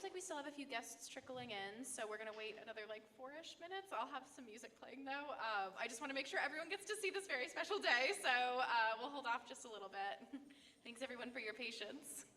seems like we still have a few guests trickling in, so we're gonna wait another like 4-ish minutes. I'll have some music playing though. I just wanna make sure everyone gets to see this very special day, so we'll hold off just a little bit. Thanks everyone for your patience.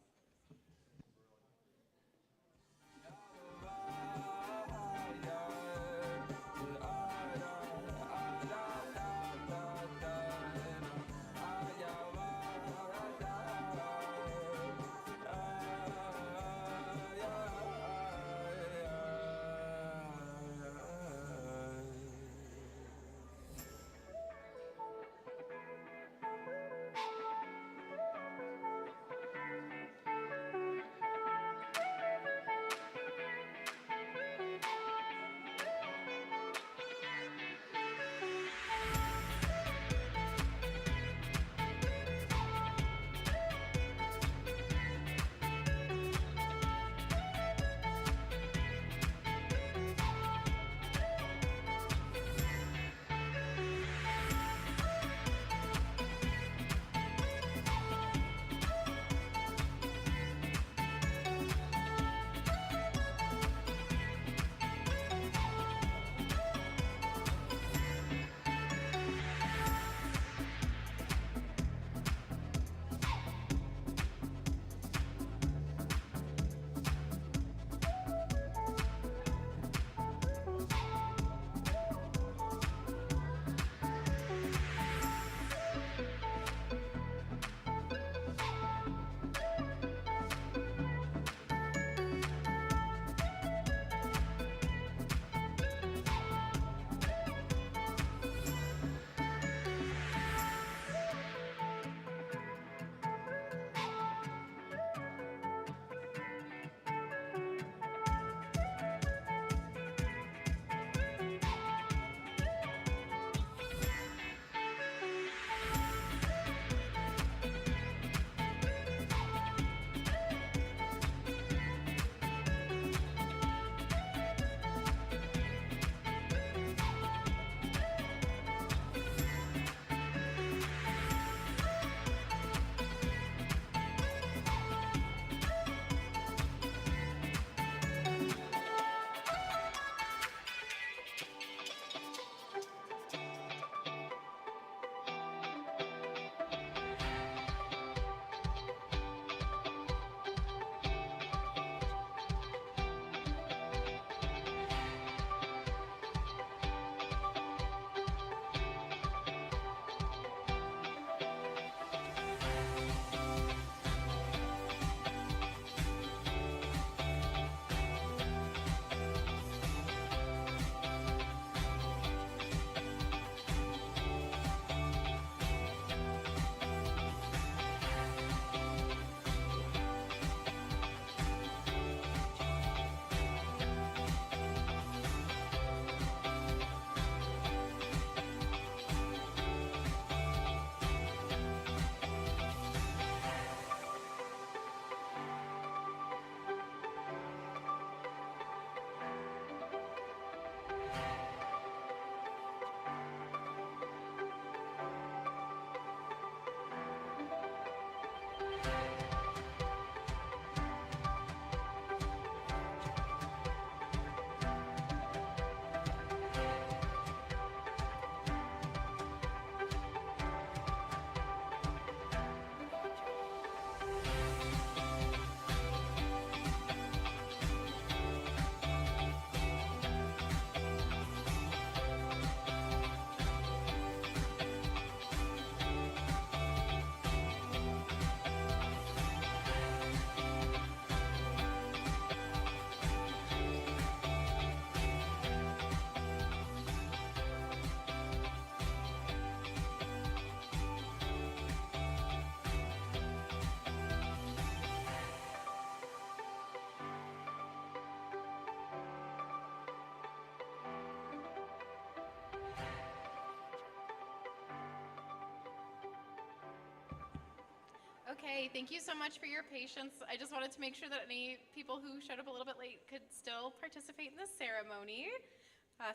Okay, thank you so much for your patience. I just wanted to make sure that any people who showed up a little bit late could still participate in this ceremony.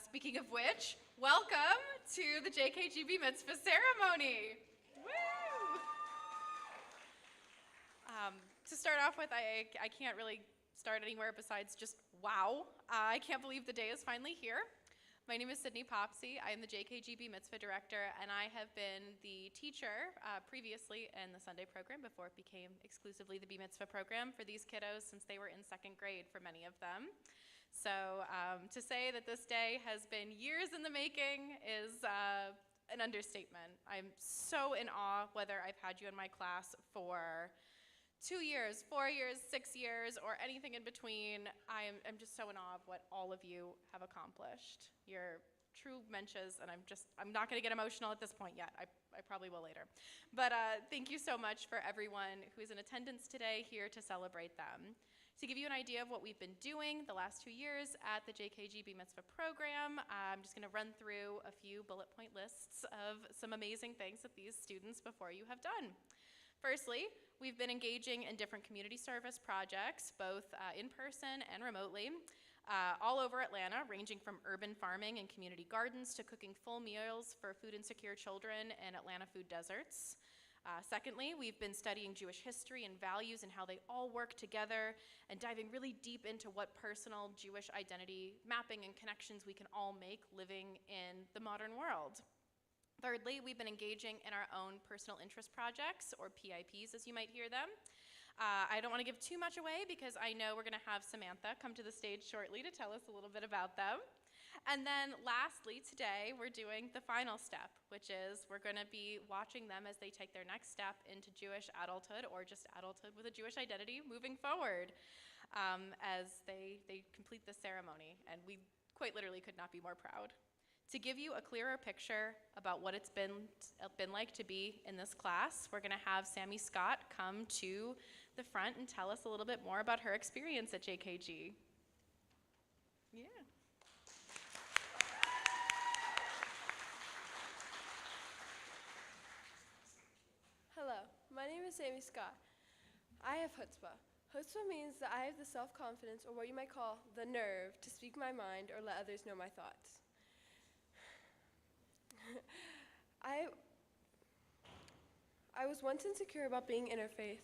Speaking of which, welcome to the JKG B Mitzvah ceremony. Woo! To start off with, I can't really start anywhere besides just wow. I can't believe the day is finally here. My name is Sydney Popsy. I am the JKG B Mitzvah director, and I have been the teacher previously in the Sunday program before it became exclusively the B Mitzvah program for these kiddos since they were in second grade for many of them. So to say that this day has been years in the making is an understatement. I'm so in awe whether I've had you in my class for 2 years, 4 years, 6 years, or anything in between. I'm just so in awe of what all of you have accomplished. You're true mensches, and I'm not gonna get emotional at this point yet. I probably will later. But thank you so much for everyone who is in attendance today here to celebrate them. To give you an idea of what we've been doing the last 2 years at the JKG B Mitzvah program, I'm just gonna run through a few bullet point lists of some amazing things that these students before you have done. Firstly, we've been engaging in different community service projects, both in person and remotely, all over Atlanta, ranging from urban farming and community gardens to cooking full meals for food insecure children in Atlanta food deserts. Secondly, we've been studying Jewish history and values and how they all work together and diving really deep into what personal Jewish identity mapping and connections we can all make living in the modern world. Thirdly, we've been engaging in our own personal interest projects, or PIPs as you might hear them. I don't want to give too much away because I know we're going to have Samantha come to the stage shortly to tell us a little bit about them. And then lastly, today, we're doing the final step, which is we're going to be watching them as they take their next step into Jewish adulthood, or just adulthood with a Jewish identity moving forward, as they complete the ceremony. And we quite literally could not be more proud. To give you a clearer picture about what it's been like to be in this class, we're going to have Sammie Scott come to the front and tell us a little bit more about her experience at JKG. Yeah. Hello, my name is Sammie Scott. I have chutzpah. Chutzpah means that I have the self-confidence, or what you might call the nerve, to speak my mind or let others know my thoughts. I was once insecure about being interfaith.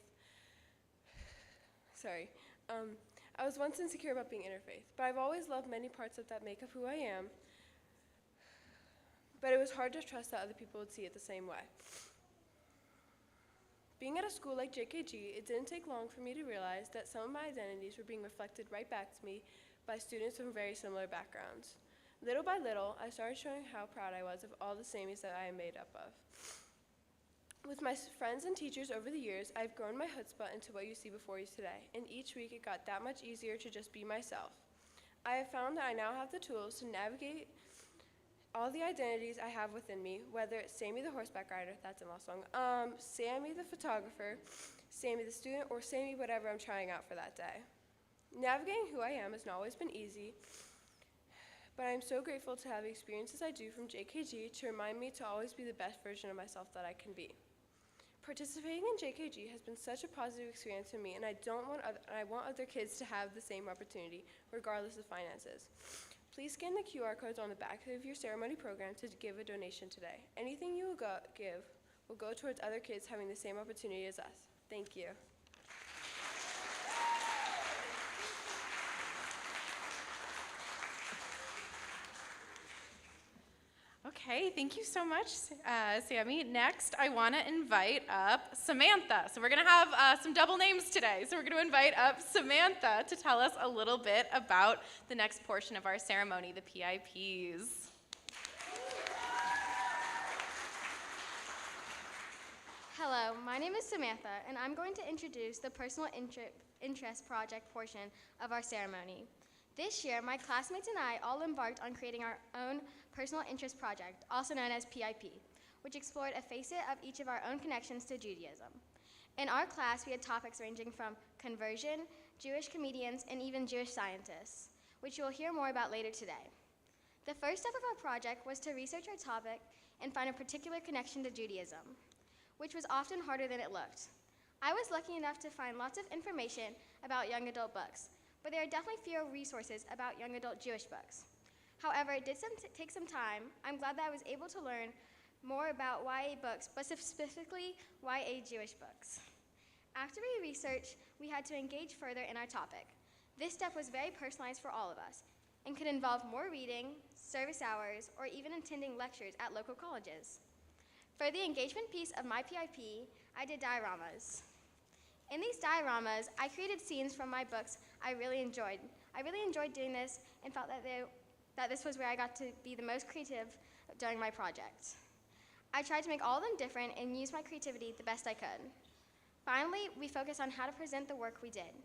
I was once insecure about being interfaith, but I've always loved many parts of that make up who I am. But it was hard to trust that other people would see it the same way. Being at a school like JKG, it didn't take long for me to realize that some of my identities were being reflected right back to me by students from very similar backgrounds. Little by little, I started showing how proud I was of all the Sammies that I am made up of. With my friends and teachers over the years, I've grown my chutzpah into what you see before you today, and each week it got that much easier to just be myself. I have found that I now have the tools to navigate all the identities I have within me, whether it's Sammie the horseback rider, that's in last song, Sammie the photographer, Sammie the student, or Sammie whatever I'm trying out for that day. Navigating who I am has not always been easy, but I'm so grateful to have the experiences I do from JKG to remind me to always be the best version of myself that I can be. Participating in JKG has been such a positive experience for me, and I want other kids to have the same opportunity, regardless of finances. Please scan the QR codes on the back of your ceremony program to give a donation today. Anything you will give will go towards other kids having the same opportunity as us. Thank you. Okay, thank you so much, Sammie. Next, I want to invite up Samantha. So we're going to have some double names today. So we're going to invite up Samantha to tell us a little bit about the next portion of our ceremony, the PIPs. Hello, my name is Samantha, and I'm going to introduce the personal interest project portion of our ceremony. This year, my classmates and I all embarked on creating our own personal interest project, also known as PIP, which explored a facet of each of our own connections to Judaism. In our class, we had topics ranging from conversion, Jewish comedians, and even Jewish scientists, which you will hear more about later today. The first step of our project was to research our topic and find a particular connection to Judaism, which was often harder than it looked. I was lucky enough to find lots of information about young adult books, but there are definitely fewer resources about young adult Jewish books. However, it did take some time. I'm glad that I was able to learn more about YA books, but specifically YA Jewish books. After we researched, we had to engage further in our topic. This step was very personalized for all of us and could involve more reading, service hours, or even attending lectures at local colleges. For the engagement piece of my PIP, I did dioramas. In these dioramas, I created scenes from my books I really enjoyed. I really enjoyed doing this and felt that this was where I got to be the most creative during my project. I tried to make all of them different and use my creativity the best I could. Finally, we focused on how to present the work we did.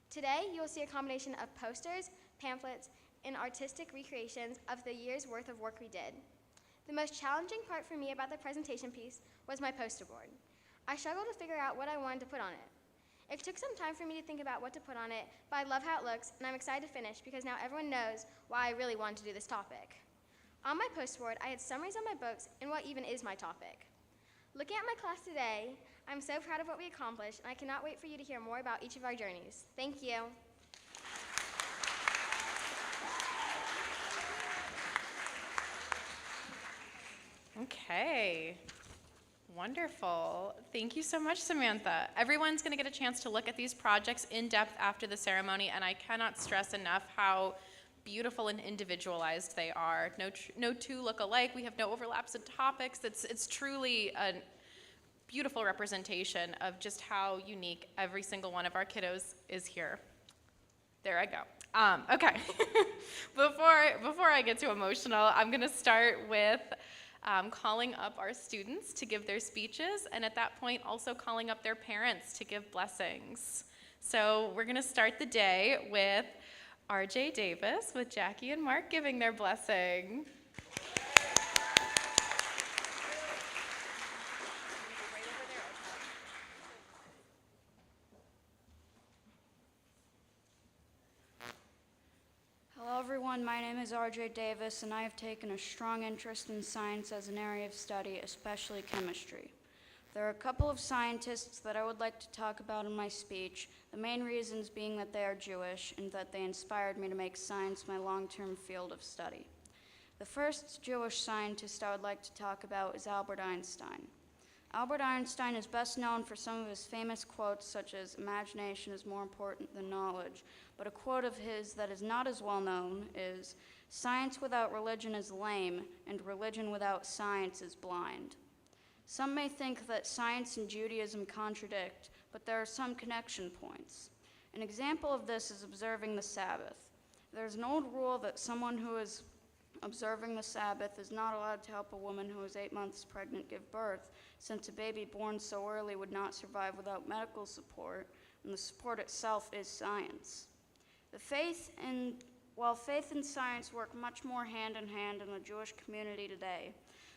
Today, you will see a combination of posters, pamphlets, and artistic recreations of the year's worth of work we did. The most challenging part for me about the presentation piece was my poster board. I struggled to figure out what I wanted to put on it. It took some time for me to think about what to put on it, but I love how it looks, and I'm excited to finish because now everyone knows why I really wanted to do this topic. On my poster board, I had summaries of my books and what even is my topic. Looking at my class today, I'm so proud of what we accomplished, and I cannot wait for you to hear more about each of our journeys. Thank you. Okay, wonderful. Thank you so much, Samantha. Everyone's going to get a chance to look at these projects in depth after the ceremony, and I cannot stress enough how beautiful and individualized they are. No two look alike. We have no overlaps in topics. It's truly a beautiful representation of just how unique every single one of our kiddos is here. There I go. Okay. Before I get too emotional, I'm going to start with calling up our students to give their speeches, and at that point also calling up their parents to give blessings. So we're going to start the day with RJ Davis with Jackie and Mark giving their blessing. Hello everyone, my name is RJ Davis and I have taken a strong interest in science as an area of study, especially chemistry. There are a couple of scientists that I would like to talk about in my speech, the main reasons being that they are Jewish and that they inspired me to make science my long-term field of study. The first Jewish scientist I would like to talk about is Albert Einstein. Albert Einstein is best known for some of his famous quotes such as, "Imagination is more important than knowledge," but a quote of his that is not as well known is, "Science without religion is lame, and religion without science is blind." Some may think that science and Judaism contradict, but there are some connection points. An example of this is observing the Sabbath. There's an old rule that someone who is observing the Sabbath is not allowed to help a woman who is 8 months pregnant give birth, since a baby born so early would not survive without medical support, and the support itself is science. While faith and science work much more hand in hand in the Jewish community today,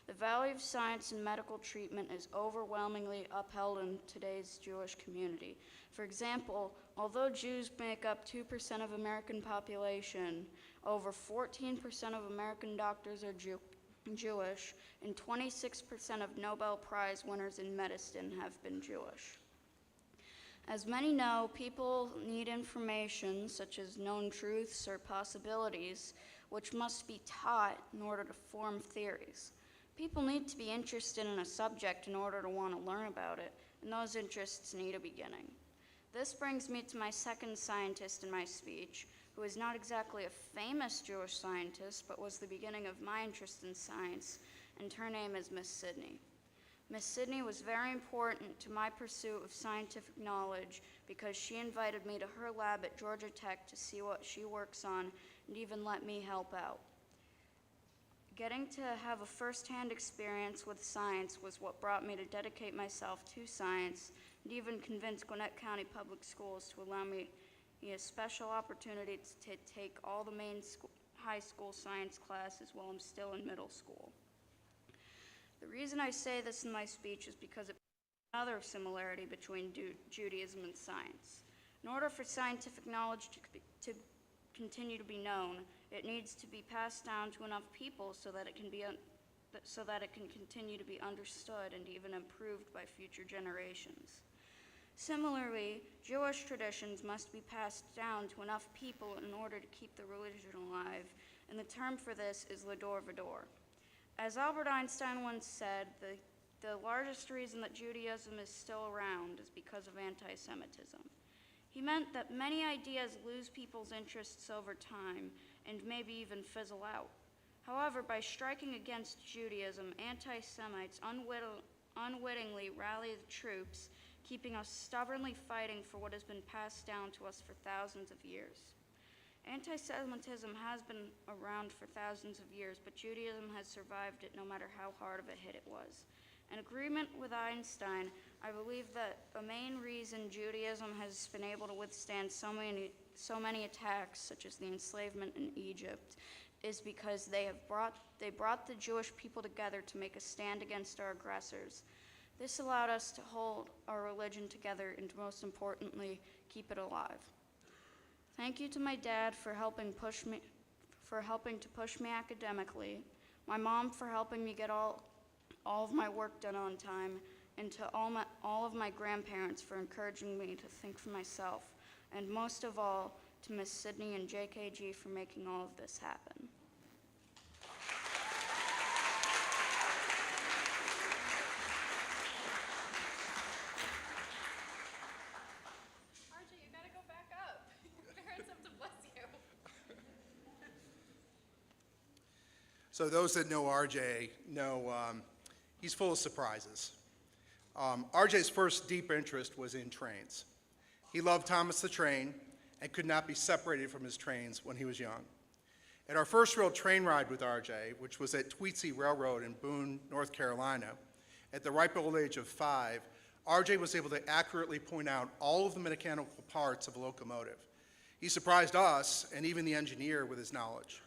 the value of science and medical treatment is overwhelmingly upheld in today's Jewish community. For example, although Jews make up 2% of American population, over 14% of American doctors are Jewish, and 26% of Nobel Prize winners in medicine have been Jewish. As many know, people need information such as known truths or possibilities, which must be taught in order to form theories. People need to be interested in a subject in order to want to learn about it, and those interests need a beginning. This brings me to my second scientist in my speech, who is not exactly a famous Jewish scientist, but was the beginning of my interest in science, and her name is Miss Sidney. Miss Sidney was very important to my pursuit of scientific knowledge because she invited me to her lab at Georgia Tech to see what she works on and even let me help out. Getting to have a first-hand experience with science was what brought me to dedicate myself to science and even convince Gwinnett County Public Schools to allow me a special opportunity to take all the main high school science classes while I'm still in middle school. The reason I say this in my speech is because it another similarity between Judaism and science. In order for scientific knowledge to continue to be known, it needs to be passed down to enough people so that it can continue to be understood and even improved by future generations. Similarly, Jewish traditions must be passed down to enough people in order to keep the religion alive, and the term for this is Lador Vador. As Albert Einstein once said, the largest reason that Judaism is still around is because of anti-Semitism. He meant that many ideas lose people's interests over time and maybe even fizzle out. However, by striking against Judaism, anti-Semites unwittingly rally the troops, keeping us stubbornly fighting for what has been passed down to us for thousands of years. Anti-Semitism has been around for thousands of years, but Judaism has survived it no matter how hard of a hit it was. In agreement with Einstein, I believe that the main reason Judaism has been able to withstand so many attacks, such as the enslavement in Egypt, is because they brought the Jewish people together to make a stand against our aggressors. This allowed us to hold our religion together and, most importantly, keep it alive. Thank you to my dad for helping to push me academically, my mom for helping me get all of my work done on time, and to all of my grandparents for encouraging me to think for myself, and most of all, to Miss Sydney and JKG for making all of this happen. RJ, you gotta go back up. Parents have to bless you. So those that know RJ know he's full of surprises. RJ's first deep interest was in trains. He loved Thomas the Train and could not be separated from his trains when he was young. At our first real train ride with RJ, which was at Tweetsy Railroad in Boone, North Carolina, at the ripe old age of 5, RJ was able to accurately point out all of the mechanical parts of a locomotive. He surprised us and even the engineer with his knowledge.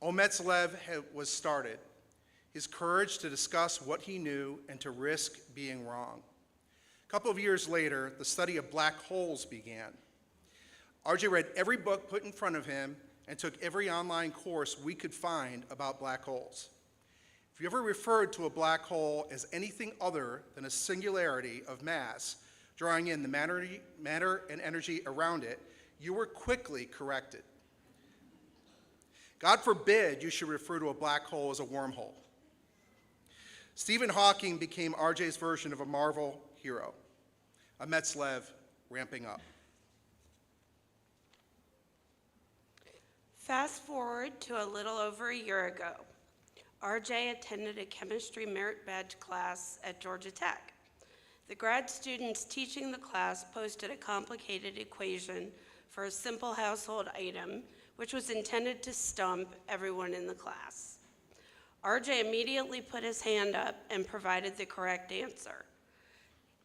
Ometzlev was started, his courage to discuss what he knew and to risk being wrong. A couple of years later, the study of black holes began. RJ read every book put in front of him and took every online course we could find about black holes. If you ever referred to a black hole as anything other than a singularity of mass, drawing in the matter and energy around it, you were quickly corrected. God forbid you should refer to a black hole as a wormhole. Stephen Hawking became RJ's version of a Marvel hero, a Metzlev ramping up. Fast forward to a little over a year ago. RJ attended a chemistry merit badge class at Georgia Tech. The grad students teaching the class posted a complicated equation for a simple household item, which was intended to stump everyone in the class. RJ immediately put his hand up and provided the correct answer.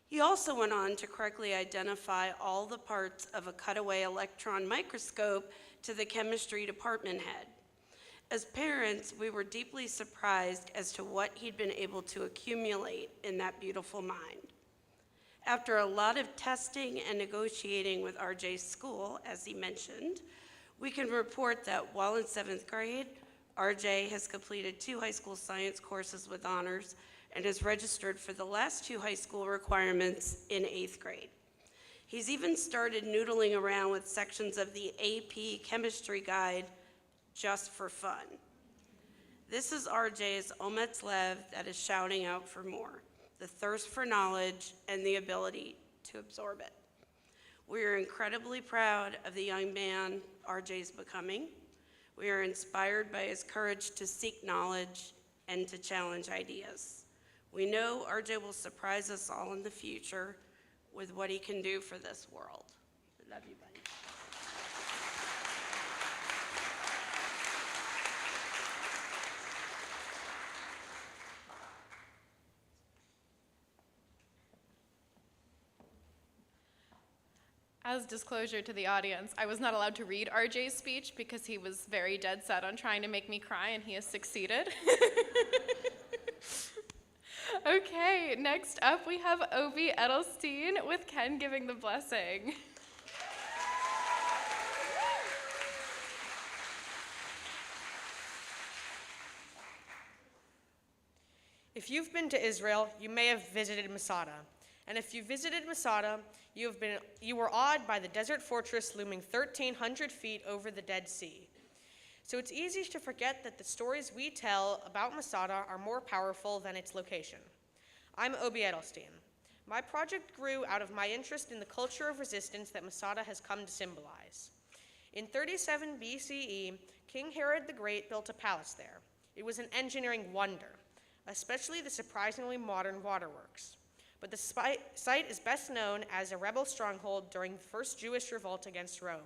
He also went on to correctly identify all the parts of a cutaway electron microscope to the chemistry department head. As parents, we were deeply surprised as to what he'd been able to accumulate in that beautiful mind. After a lot of testing and negotiating with RJ's school, as he mentioned, we can report that while in 7th grade, RJ has completed 2 high school science courses with honors and is registered for the last 2 high school requirements in 8th grade. He's even started noodling around with sections of the AP chemistry guide just for fun. This is RJ's Ometzlev that is shouting out for more, the thirst for knowledge and the ability to absorb it. We are incredibly proud of the young man RJ's becoming. We are inspired by his courage to seek knowledge and to challenge ideas. We know RJ will surprise us all in the future with what he can do for this world. I love you, buddy. As disclosure to the audience, I was not allowed to read RJ's speech because he was very dead set on trying to make me cry, and he has succeeded. Okay, next up we have Obi Edelstein with Ken giving the blessing. If you've been to Israel, you may have visited Masada. And if you visited Masada, you were awed by the desert fortress looming 1,300 feet over the Dead Sea. So it's easy to forget that the stories we tell about Masada are more powerful than its location. I'm Obi Edelstein. My project grew out of my interest in the culture of resistance that Masada has come to symbolize. In 37 BCE, King Herod the Great built a palace there. It was an engineering wonder, especially the surprisingly modern waterworks. But the site is best known as a rebel stronghold during the first Jewish revolt against Rome.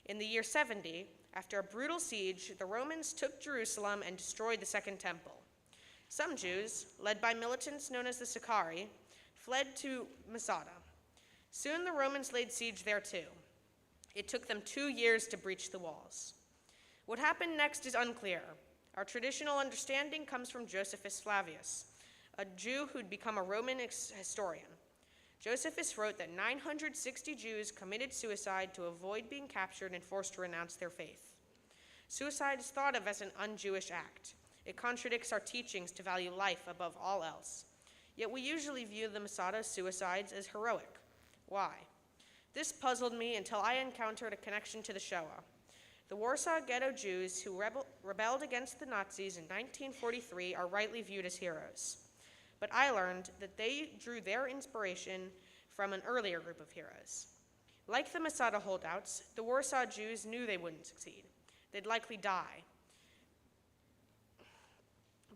In the year 70, after a brutal siege, the Romans took Jerusalem and destroyed the Second Temple. Some Jews, led by militants known as the Sicarii, fled to Masada. Soon the Romans laid siege there too. It took them 2 years to breach the walls. What happened next is unclear. Our traditional understanding comes from Josephus Flavius, a Jew who'd become a Roman historian. Josephus wrote that 960 Jews committed suicide to avoid being captured and forced to renounce their faith. Suicide is thought of as an un-Jewish act. It contradicts our teachings to value life above all else. Yet we usually view the Masada suicides as heroic. Why? This puzzled me until I encountered a connection to the Shoah. The Warsaw Ghetto Jews who rebelled against the Nazis in 1943 are rightly viewed as heroes. But I learned that they drew their inspiration from an earlier group of heroes. Like the Masada holdouts, the Warsaw Jews knew they wouldn't succeed. They'd likely die.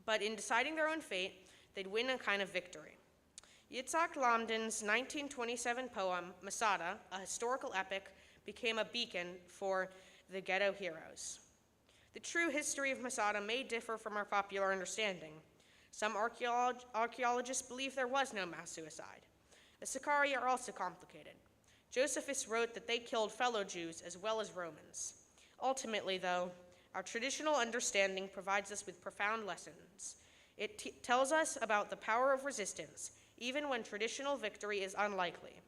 But in deciding their own fate, they'd win a kind of victory. Yitzhak Lamdin's 1927 poem, Masada, a historical epic, became a beacon for the ghetto heroes. The true history of Masada may differ from our popular understanding. Some archaeologists believe there was no mass suicide. The Sicarii are also complicated. Josephus wrote that they killed fellow Jews as well as Romans. Ultimately, though, our traditional understanding provides us with profound lessons. It tells us about the power of resistance, even when traditional victory is unlikely.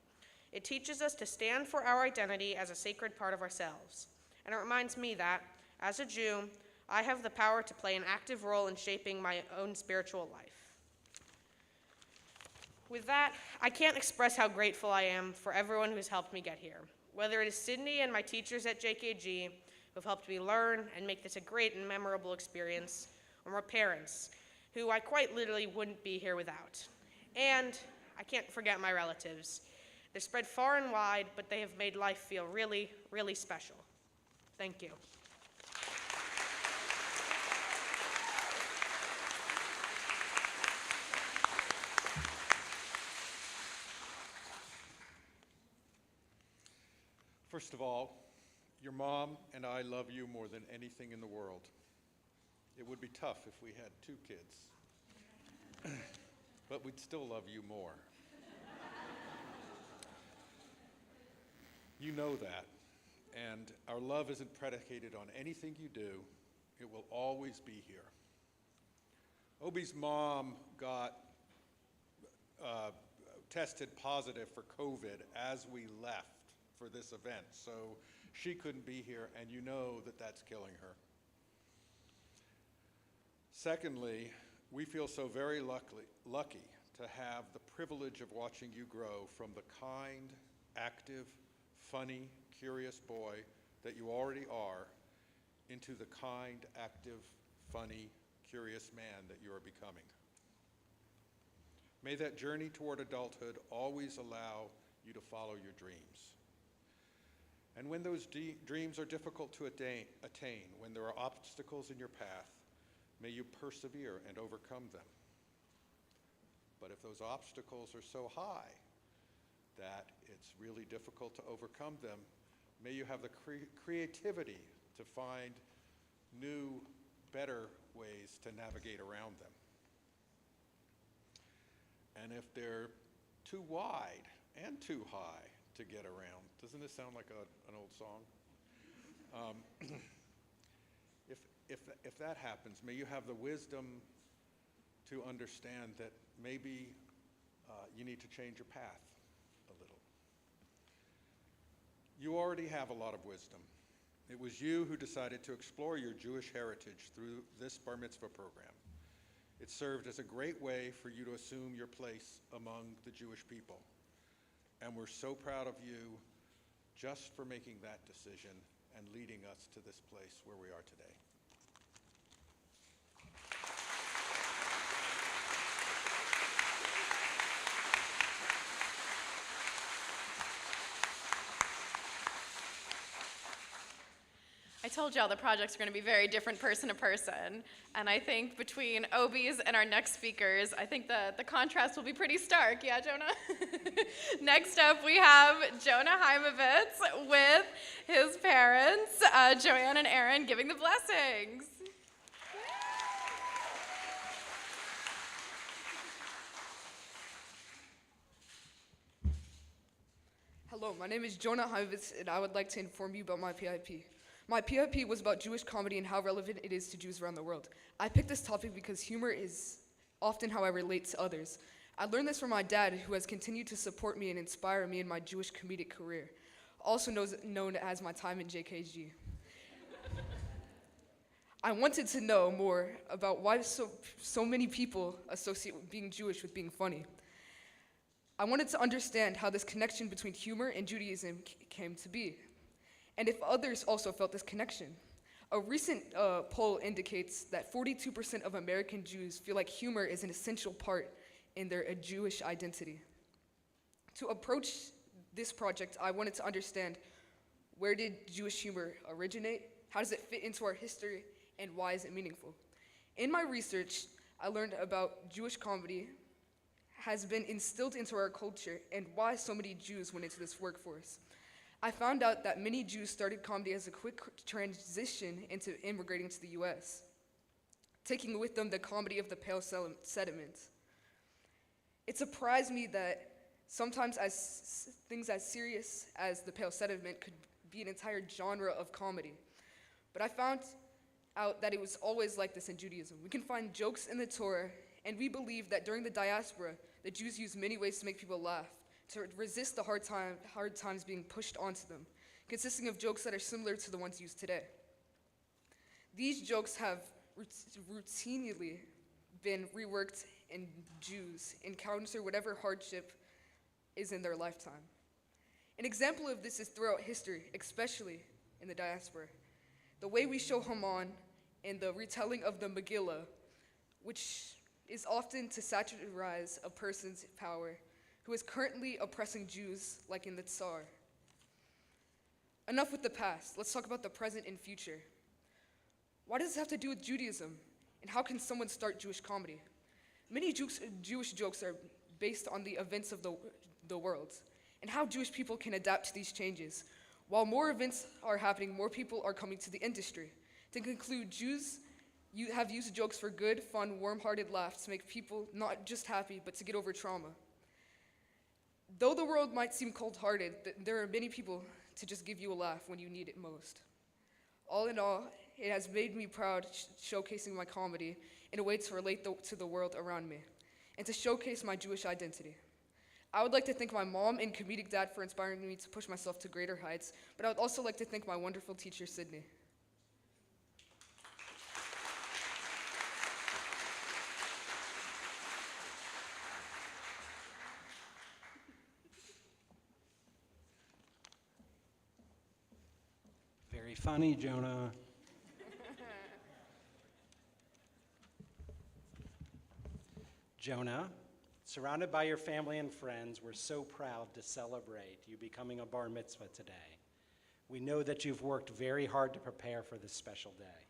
It teaches us to stand for our identity as a sacred part of ourselves. And it reminds me that, as a Jew, I have the power to play an active role in shaping my own spiritual life. With that, I can't express how grateful I am for everyone who's helped me get here, whether it is Sydney and my teachers at JKG who have helped me learn and make this a great and memorable experience, or my parents, who I quite literally wouldn't be here without. And I can't forget my relatives. They're spread far and wide, but they have made life feel really, really special. Thank you. First of all, your mom and I love you more than anything in the world. It would be tough if we had 2 kids, but we'd still love you more. You know that, and our love isn't predicated on anything you do. It will always be here. Obi's mom got tested positive for COVID as we left for this event, so she couldn't be here, and you know that that's killing her. Secondly, we feel so very lucky to have the privilege of watching you grow from the kind, active, funny, curious boy that you already are into the kind, active, funny, curious man that you are becoming. May that journey toward adulthood always allow you to follow your dreams. And when those dreams are difficult to attain, when there are obstacles in your path, may you persevere and overcome them. But if those obstacles are so high that it's really difficult to overcome them, may you have the creativity to find new, better ways to navigate around them. And if they're too wide and too high to get around, doesn't this sound like an old song? If that happens, may you have the wisdom to understand that maybe you need to change your path a little. You already have a lot of wisdom. It was you who decided to explore your Jewish heritage through this Bar Mitzvah program. It served as a great way for you to assume your place among the Jewish people. And we're so proud of you just for making that decision and leading us to this place where we are today. I told y'all the projects are going to be very different person to person, and I think between Obies and our next speakers, I think the contrast will be pretty stark. Yeah, Jonah? Next up, we have Jonah Haimovitz with his parents, Joanne and Aaron, giving the blessings. Hello, my name is Jonah Haimovitz, and I would like to inform you about my PIP. My PIP was about Jewish comedy and how relevant it is to Jews around the world. I picked this topic because humor is often how I relate to others. I learned this from my dad, who has continued to support me and inspire me in my Jewish comedic career, also known as my time in JKG. I wanted to know more about why so many people associate being Jewish with being funny. I wanted to understand how this connection between humor and Judaism came to be, and if others also felt this connection. A recent poll indicates that 42% of American Jews feel like humor is an essential part in their Jewish identity. To approach this project, I wanted to understand, where did Jewish humor originate? How does it fit into our history? And why is it meaningful? In my research, I learned about Jewish comedy has been instilled into our culture and why so many Jews went into this workforce. I found out that many Jews started comedy as a quick transition into immigrating to the US, taking with them the comedy of the Pale Sediment. It surprised me that sometimes things as serious as the Pale Sediment could be an entire genre of comedy. But I found out that it was always like this in Judaism. We can find jokes in the Torah, and we believe that during the diaspora, the Jews used many ways to make people laugh, to resist the hard times being pushed onto them, consisting of jokes that are similar to the ones used today. These jokes have routinely been reworked in Jews encounter whatever hardship is in their lifetime. An example of this is throughout history, especially in the diaspora. The way we show Haman in the retelling of the Megillah, which is often to satirize a person's power who is currently oppressing Jews, like in the Tsar. Enough with the past. Let's talk about the present and future. Why does this have to do with Judaism? And how can someone start Jewish comedy? Many Jewish jokes are based on the events of the world and how Jewish people can adapt to these changes. While more events are happening, more people are coming to the industry. To conclude, Jews have used jokes for good, fun, warm-hearted laughs to make people not just happy, but to get over trauma. Though the world might seem cold-hearted, there are many people to just give you a laugh when you need it most. All in all, it has made me proud showcasing my comedy in a way to relate to the world around me and to showcase my Jewish identity. I would like to thank my mom and comedic dad for inspiring me to push myself to greater heights, but I would also like to thank my wonderful teacher, Sydney. Very funny, Jonah. Jonah, surrounded by your family and friends, we're so proud to celebrate you becoming a bar mitzvah today. We know that you've worked very hard to prepare for this special day.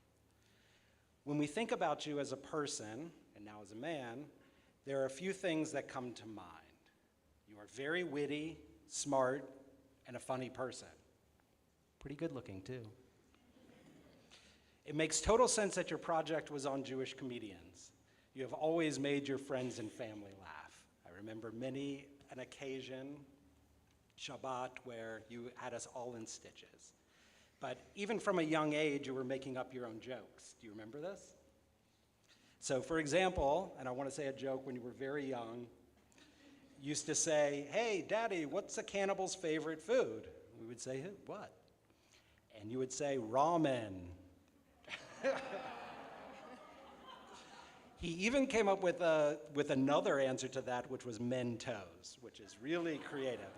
When we think about you as a person, and now as a man, there are a few things that come to mind. You are very witty, smart, and a funny person. Pretty good looking, too. It makes total sense that your project was on Jewish comedians. You have always made your friends and family laugh. I remember many an occasion, Shabbat, where you had us all in stitches. But even from a young age, you were making up your own jokes. Do you remember this? So for example, and I want to say a joke when you were very young, you used to say, "Hey, Daddy, what's a cannibal's favorite food?" We would say, "What?" And you would say, "Ramen." He even came up with another answer to that, which was Mentos, which is really creative.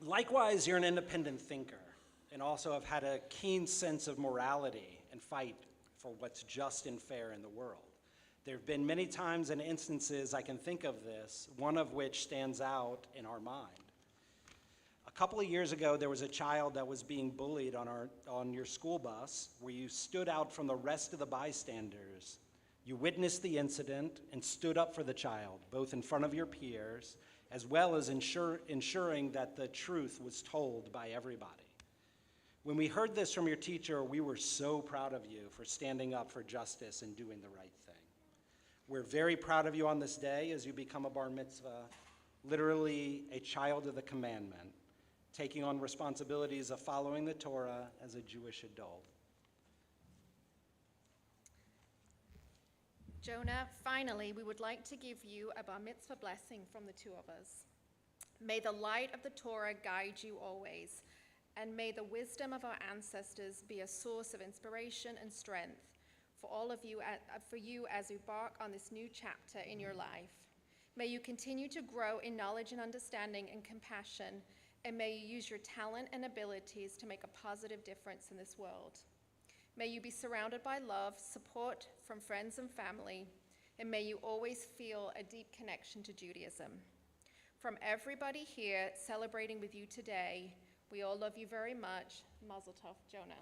Likewise, you're an independent thinker and also have had a keen sense of morality and fight for what's just and fair in the world. There have been many times and instances I can think of this, one of which stands out in our mind. A couple of years ago, there was a child that was being bullied on your school bus, where you stood out from the rest of the bystanders. You witnessed the incident and stood up for the child, both in front of your peers, as well as ensuring that the truth was told by everybody. When we heard this from your teacher, we were so proud of you for standing up for justice and doing the right thing. We're very proud of you on this day as you become a bar mitzvah, literally a child of the commandment, taking on responsibilities of following the Torah as a Jewish adult. Jonah, finally, we would like to give you a bar mitzvah blessing from the two of us. May the light of the Torah guide you always, and may the wisdom of our ancestors be a source of inspiration and strength for all of you, for you as you embark on this new chapter in your life. May you continue to grow in knowledge and understanding and compassion, and may you use your talent and abilities to make a positive difference in this world. May you be surrounded by love, support from friends and family, and may you always feel a deep connection to Judaism. From everybody here celebrating with you today, we all love you very much. Mazel tov, Jonah.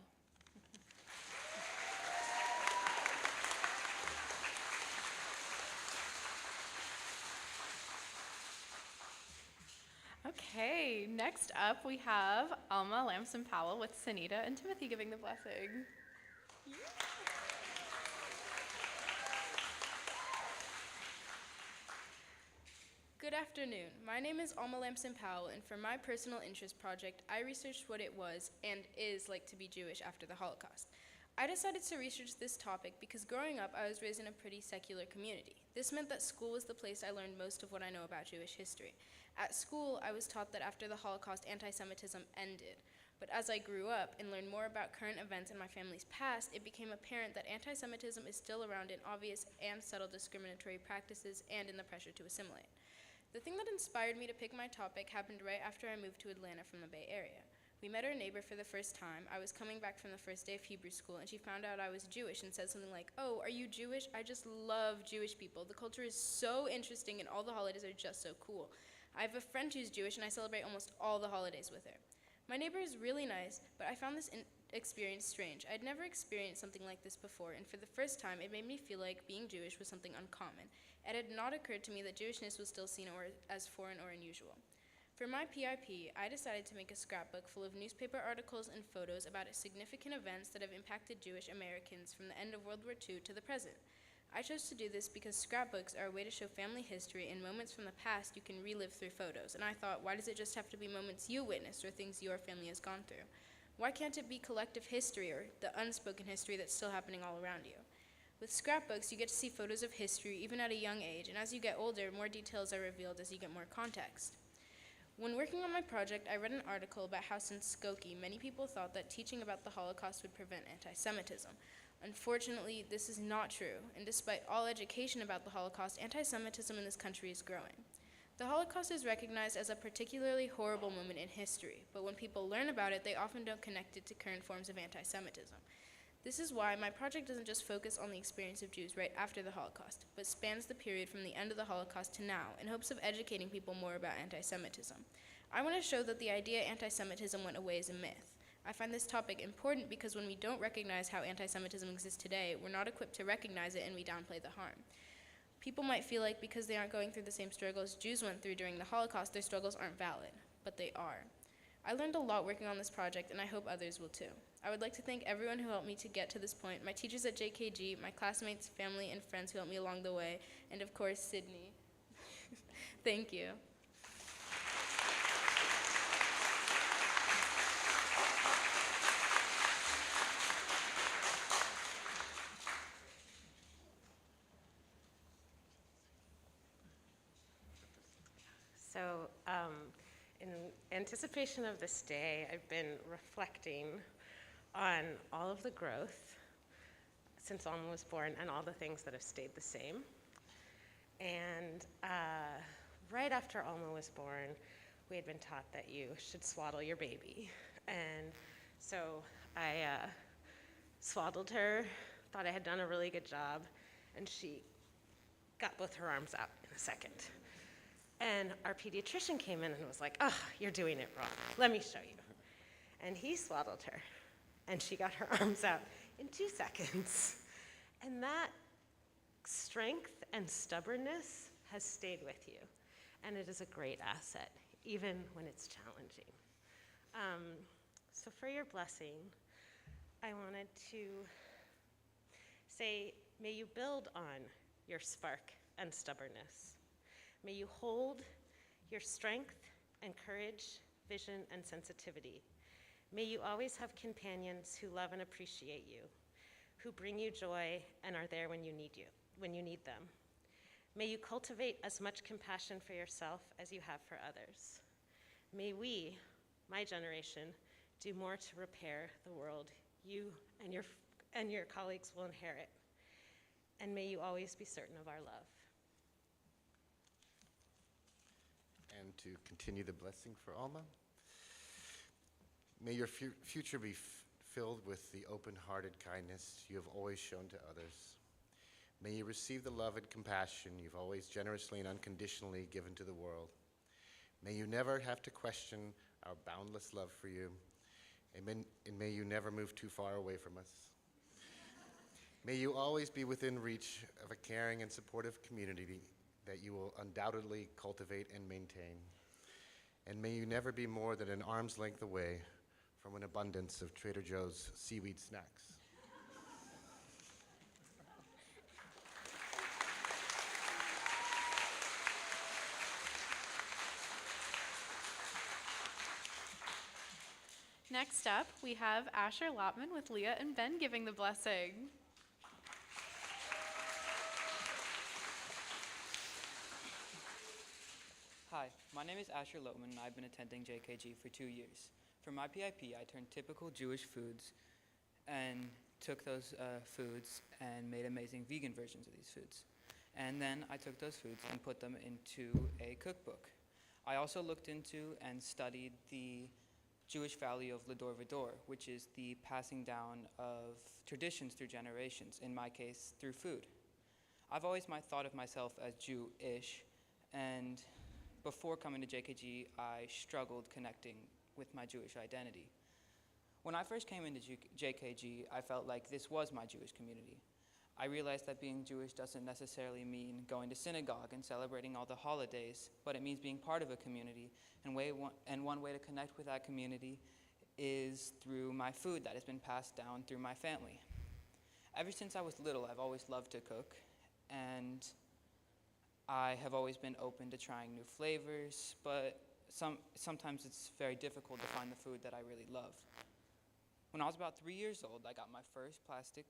Okay, next up we have Alma, Lamson-Powell with Sanita and Timothy giving the blessing. Good afternoon. My name is Alma Lamson-Powell, and for my personal interest project, I researched what it was and is like to be Jewish after the Holocaust. I decided to research this topic because growing up, I was raised in a pretty secular community. This meant that school was the place I learned most of what I know about Jewish history. At school, I was taught that after the Holocaust, anti-Semitism ended. But as I grew up and learned more about current events in my family's past, it became apparent that anti-Semitism is still around in obvious and subtle discriminatory practices and in the pressure to assimilate. The thing that inspired me to pick my topic happened right after I moved to Atlanta from the Bay Area. We met our neighbor for the first time. I was coming back from the first day of Hebrew school, and she found out I was Jewish and said something like, "Oh, are you Jewish? I just love Jewish people. The culture is so interesting, and all the holidays are just so cool. I have a friend who's Jewish, and I celebrate almost all the holidays with her." My neighbor is really nice, but I found this experience strange. I'd never experienced something like this before, and for the first time, it made me feel like being Jewish was something uncommon. It had not occurred to me that Jewishness was still seen as foreign or unusual. For my PIP, I decided to make a scrapbook full of newspaper articles and photos about significant events that have impacted Jewish Americans from the end of World War II to the present. I chose to do this because scrapbooks are a way to show family history and moments from the past you can relive through photos, and I thought, why does it just have to be moments you witnessed or things your family has gone through? Why can't it be collective history or the unspoken history that's still happening all around you? With scrapbooks, you get to see photos of history even at a young age, and as you get older, more details are revealed as you get more context. When working on my project, I read an article about how since Skokie, many people thought that teaching about the Holocaust would prevent anti-Semitism. Unfortunately, this is not true, and despite all education about the Holocaust, anti-Semitism in this country is growing. The Holocaust is recognized as a particularly horrible moment in history, but when people learn about it, they often don't connect it to current forms of anti-Semitism. This is why my project doesn't just focus on the experience of Jews right after the Holocaust, but spans the period from the end of the Holocaust to now in hopes of educating people more about anti-Semitism. I want to show that the idea anti-Semitism went away is a myth. I find this topic important because when we don't recognize how anti-Semitism exists today, we're not equipped to recognize it and we downplay the harm. People might feel like because they aren't going through the same struggles Jews went through during the Holocaust, their struggles aren't valid, but they are. I learned a lot working on this project, and I hope others will too. I would like to thank everyone who helped me to get to this point, my teachers at JKG, my classmates, family, and friends who helped me along the way, and of course, Sydney. Thank you. So, in anticipation of this day, I've been reflecting on all of the growth since Alma was born and all the things that have stayed the same. And right after Alma was born, we had been taught that you should swaddle your baby. And so I swaddled her, thought I had done a really good job, and she got both her arms out in a second. And our pediatrician came in and was like, "Oh, you're doing it wrong. Let me show you." And he swaddled her, and she got her arms out in 2 seconds. And that strength and stubbornness has stayed with you, and it is a great asset, even when it's challenging. So for your blessing, I wanted to say, may you build on your spark and stubbornness. May you hold your strength and courage, vision, and sensitivity. May you always have companions who love and appreciate you, who bring you joy and are there when you need them. May you cultivate as much compassion for yourself as you have for others. May we, my generation, do more to repair the world you and your colleagues will inherit. And may you always be certain of our love. And to continue the blessing for Alma, may your future be filled with the open-hearted kindness you have always shown to others. May you receive the love and compassion you've always generously and unconditionally given to the world. May you never have to question our boundless love for you, and may you never move too far away from us. May you always be within reach of a caring and supportive community that you will undoubtedly cultivate and maintain. And may you never be more than an arm's length away from an abundance of Trader Joe's seaweed snacks. Next up, we have Asher Lopman with Leah and Ben giving the blessing. Hi, my name is Asher Lopman, and I've been attending JKG for 2 years. For my PIP, I turned typical Jewish foods and took those foods and made amazing vegan versions of these foods. And then I took those foods and put them into a cookbook. I also looked into and studied the Jewish value of L'dor v'dor, which is the passing down of traditions through generations, in my case, through food. I've always thought of myself as Jew-ish, and before coming to JKG, I struggled connecting with my Jewish identity. When I first came into JKG, I felt like this was my Jewish community. I realized that being Jewish doesn't necessarily mean going to synagogue and celebrating all the holidays, but it means being part of a community, and one way to connect with that community is through my food that has been passed down through my family. Ever since I was little, I've always loved to cook, and I have always been open to trying new flavors, but sometimes it's very difficult to find the food that I really love. When I was about 3 years old, I got my first plastic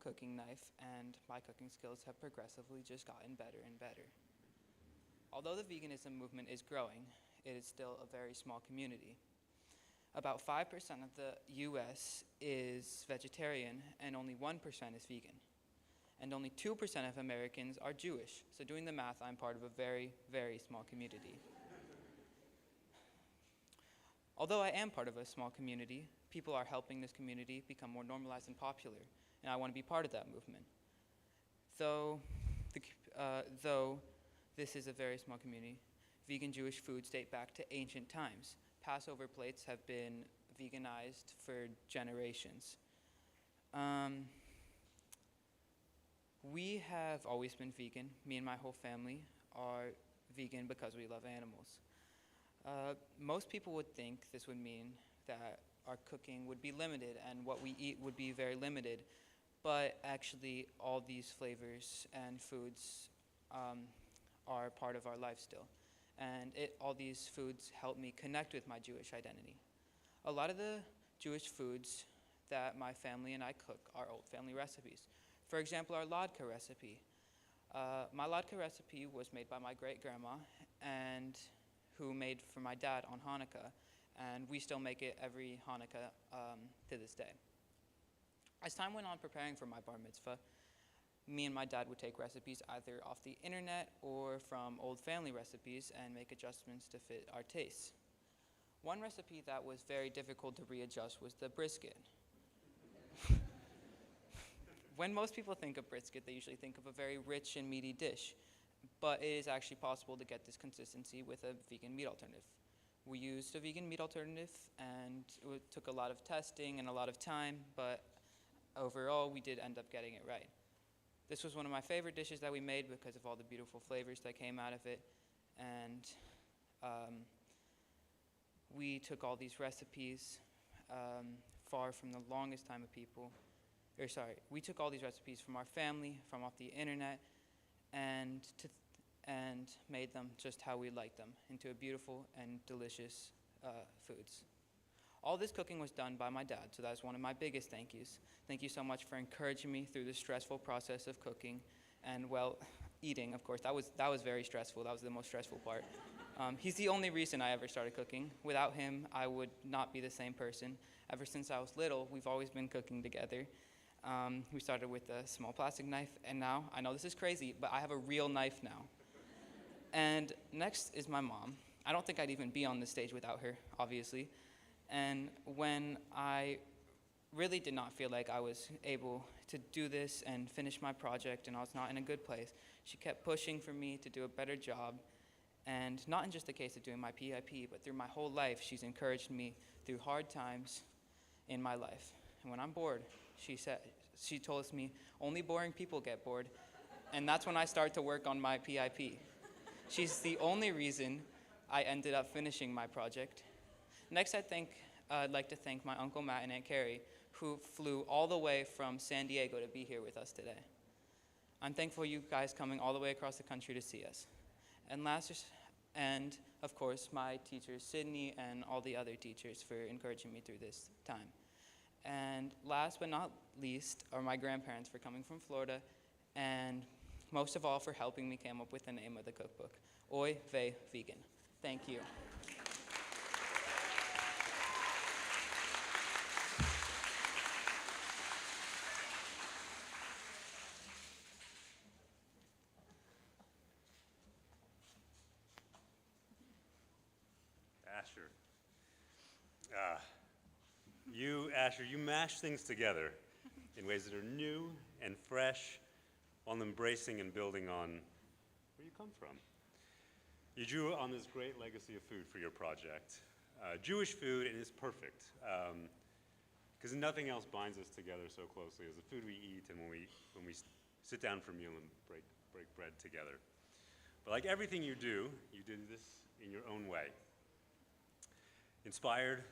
cooking knife, and my cooking skills have progressively just gotten better and better. Although the veganism movement is growing, it is still a very small community. About 5% of the US is vegetarian, and only 1% is vegan. And only 2% of Americans are Jewish. So doing the math, I'm part of a very, very small community. Although I am part of a small community, people are helping this community become more normalized and popular, and I want to be part of that movement. Though this is a very small community, vegan Jewish foods date back to ancient times. Passover plates have been veganized for generations. We have always been vegan. Me and my whole family are vegan because we love animals. Most people would think this would mean that our cooking would be limited and what we eat would be very limited, but actually all these flavors and foods are part of our life still. And all these foods help me connect with my Jewish identity. A lot of the Jewish foods that my family and I cook are old family recipes. For example, our latke recipe. My latke recipe was made by my great-grandma, and who made for my dad on Hanukkah, and we still make it every Hanukkah to this day. As time went on preparing for my bar mitzvah, me and my dad would take recipes either off the internet or from old family recipes and make adjustments to fit our tastes. One recipe that was very difficult to readjust was the brisket. When most people think of brisket, they usually think of a very rich and meaty dish. but it is actually possible to get this consistency with a vegan meat alternative. We used a vegan meat alternative, and it took a lot of testing and a lot of time, but overall, we did end up getting it right. This was one of my favorite dishes that we made because of all the beautiful flavors that came out of it, and we took all these recipes far from the longest time of people, we took all these recipes from our family, from off the internet, and made them just how we like them, into a beautiful and delicious foods. All this cooking was done by my dad, so that's one of my biggest thank yous. Thank you so much for encouraging me through the stressful process of cooking and, well, eating, of course. That was very stressful. That was the most stressful part. He's the only reason I ever started cooking. Without him, I would not be the same person. Ever since I was little, we've always been cooking together. We started with a small plastic knife, and now, I know this is crazy, but I have a real knife now. And next is my mom. I don't think I'd even be on this stage without her, obviously. And when I really did not feel like I was able to do this and finish my project and I was not in a good place, she kept pushing for me to do a better job. And not in just the case of doing my PIP, but through my whole life, she's encouraged me through hard times in my life. And when I'm bored, she told me, only boring people get bored. And that's when I start to work on my PIP. She's the only reason I ended up finishing my project. Next, I'd like to thank my Uncle Matt and Aunt Carrie, who flew all the way from San Diego to be here with us today. I'm thankful you guys coming all the way across the country to see us. And of course, my teachers, Sydney, and all the other teachers for encouraging me through this time. And last but not least are my grandparents for coming from Florida, and most of all for helping me come up with the name of the cookbook, Oy Vey Vegan. Thank you. Asher, you mash things together in ways that are new and fresh while embracing and building on where you come from. You drew on this great legacy of food for your project. Jewish food, and it's perfect, because nothing else binds us together so closely as the food we eat and when we sit down for a meal and break bread together. But like everything you do this in your own way. Inspired,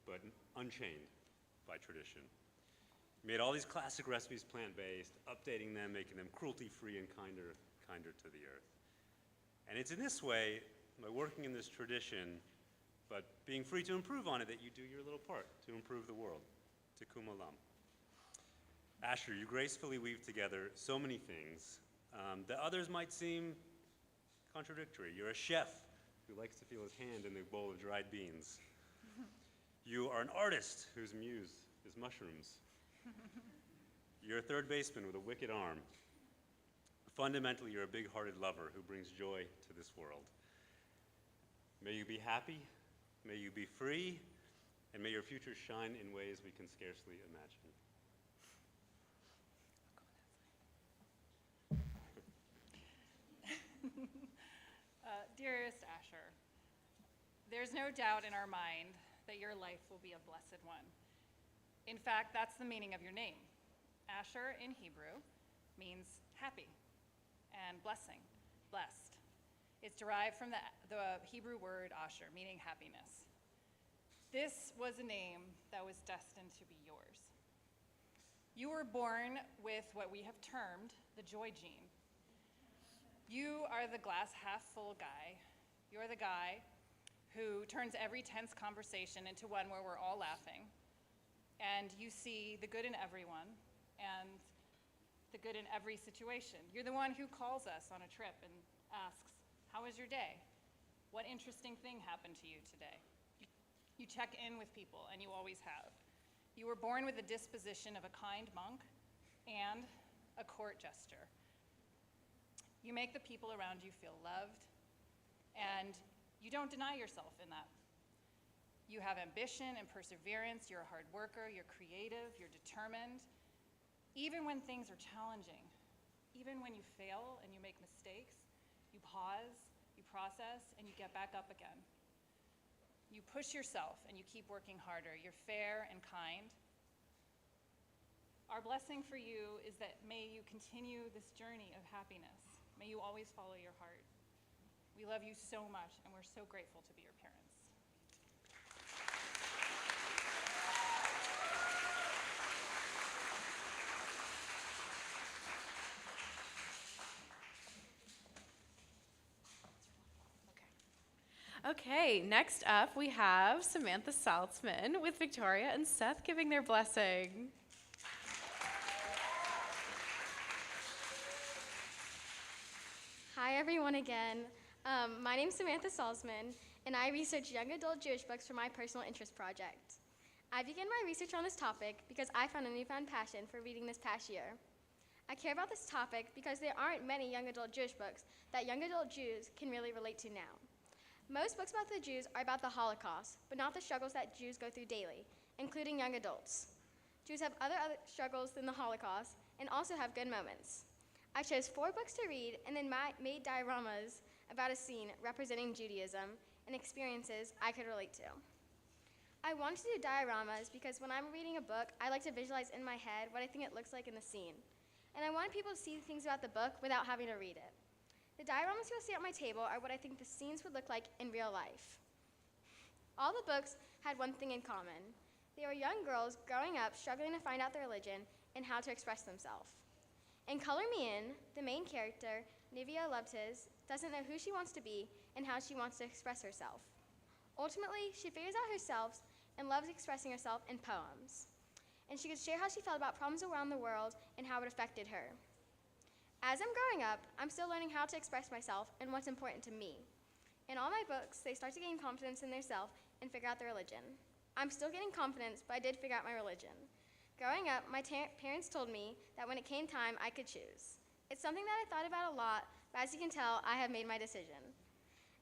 but unchained by tradition. You made all these classic recipes plant-based, updating them, making them cruelty-free and kinder to the earth. And it's in this way, by working in this tradition, but being free to improve on it, that you do your little part to improve the world. Tikkun olam. Asher, you gracefully weave together so many things that others might seem contradictory. You're a chef who likes to feel his hand in the bowl of dried beans. You are an artist whose muse is mushrooms. You're a third baseman with a wicked arm. Fundamentally, you're a big-hearted lover who brings joy to this world. May you be happy, may you be free, and may your future shine in ways we can scarcely imagine. Dearest Asher, there's no doubt in our mind that your life will be a blessed one. In fact, that's the meaning of your name. Asher in Hebrew means happy and blessing, blessed. It's derived from the Hebrew word asher, meaning happiness. This was a name that was destined to be yours. You were born with what we have termed the joy gene. You are the glass half full guy. You're the guy who turns every tense conversation into one where we're all laughing. And you see the good in everyone and the good in every situation. You're the one who calls us on a trip and asks, how was your day? What interesting thing happened to you today? You check in with people, and you always have. You were born with the disposition of a kind monk and a court jester. You make the people around you feel loved, and you don't deny yourself in that. You have ambition and perseverance, you're a hard worker, you're creative, you're determined. Even when things are challenging, even when you fail and you make mistakes, you You pause, you process, and you get back up again. You push yourself and you keep working harder. You're fair and kind. Our blessing for you is that may you continue this journey of happiness. May you always follow your heart. We love you so much, and we're so grateful to be your parents. Okay, next up we have Samantha Salzman with Victoria and Seth giving their blessing. Hi everyone again. My name's Samantha Salzman, and I research young adult Jewish books for my personal interest project. I began my research on this topic because I found a newfound passion for reading this past year. I care about this topic because there aren't many young adult Jewish books that young adult Jews can really relate to now. Most books about the Jews are about the Holocaust, but not the struggles that Jews go through daily, including young adults. Jews have other struggles than the Holocaust and also have good moments. I chose 4 books to read and then made dioramas about a scene representing Judaism and experiences I could relate to. I wanted to do dioramas because when I'm reading a book, I like to visualize in my head what I think it looks like in the scene. And I wanted people to see things about the book without having to read it. The dioramas you'll see at my table are what I think the scenes would look like in real life. All the books had one thing in common. They were young girls growing up struggling to find out their religion and how to express themselves. In Color Me In, the main character, Nivea Lopez, doesn't know who she wants to be and how she wants to express herself. Ultimately, she figures out herself and loves expressing herself in poems. And she could share how she felt about problems around the world and how it affected her. As I'm growing up, I'm still learning how to express myself and what's important to me. In all my books, they start to gain confidence in themselves and figure out their religion. I'm still getting confidence, but I did figure out my religion. Growing up, my parents told me that when it came time, I could choose. It's something that I thought about a lot, but as you can tell, I have made my decision.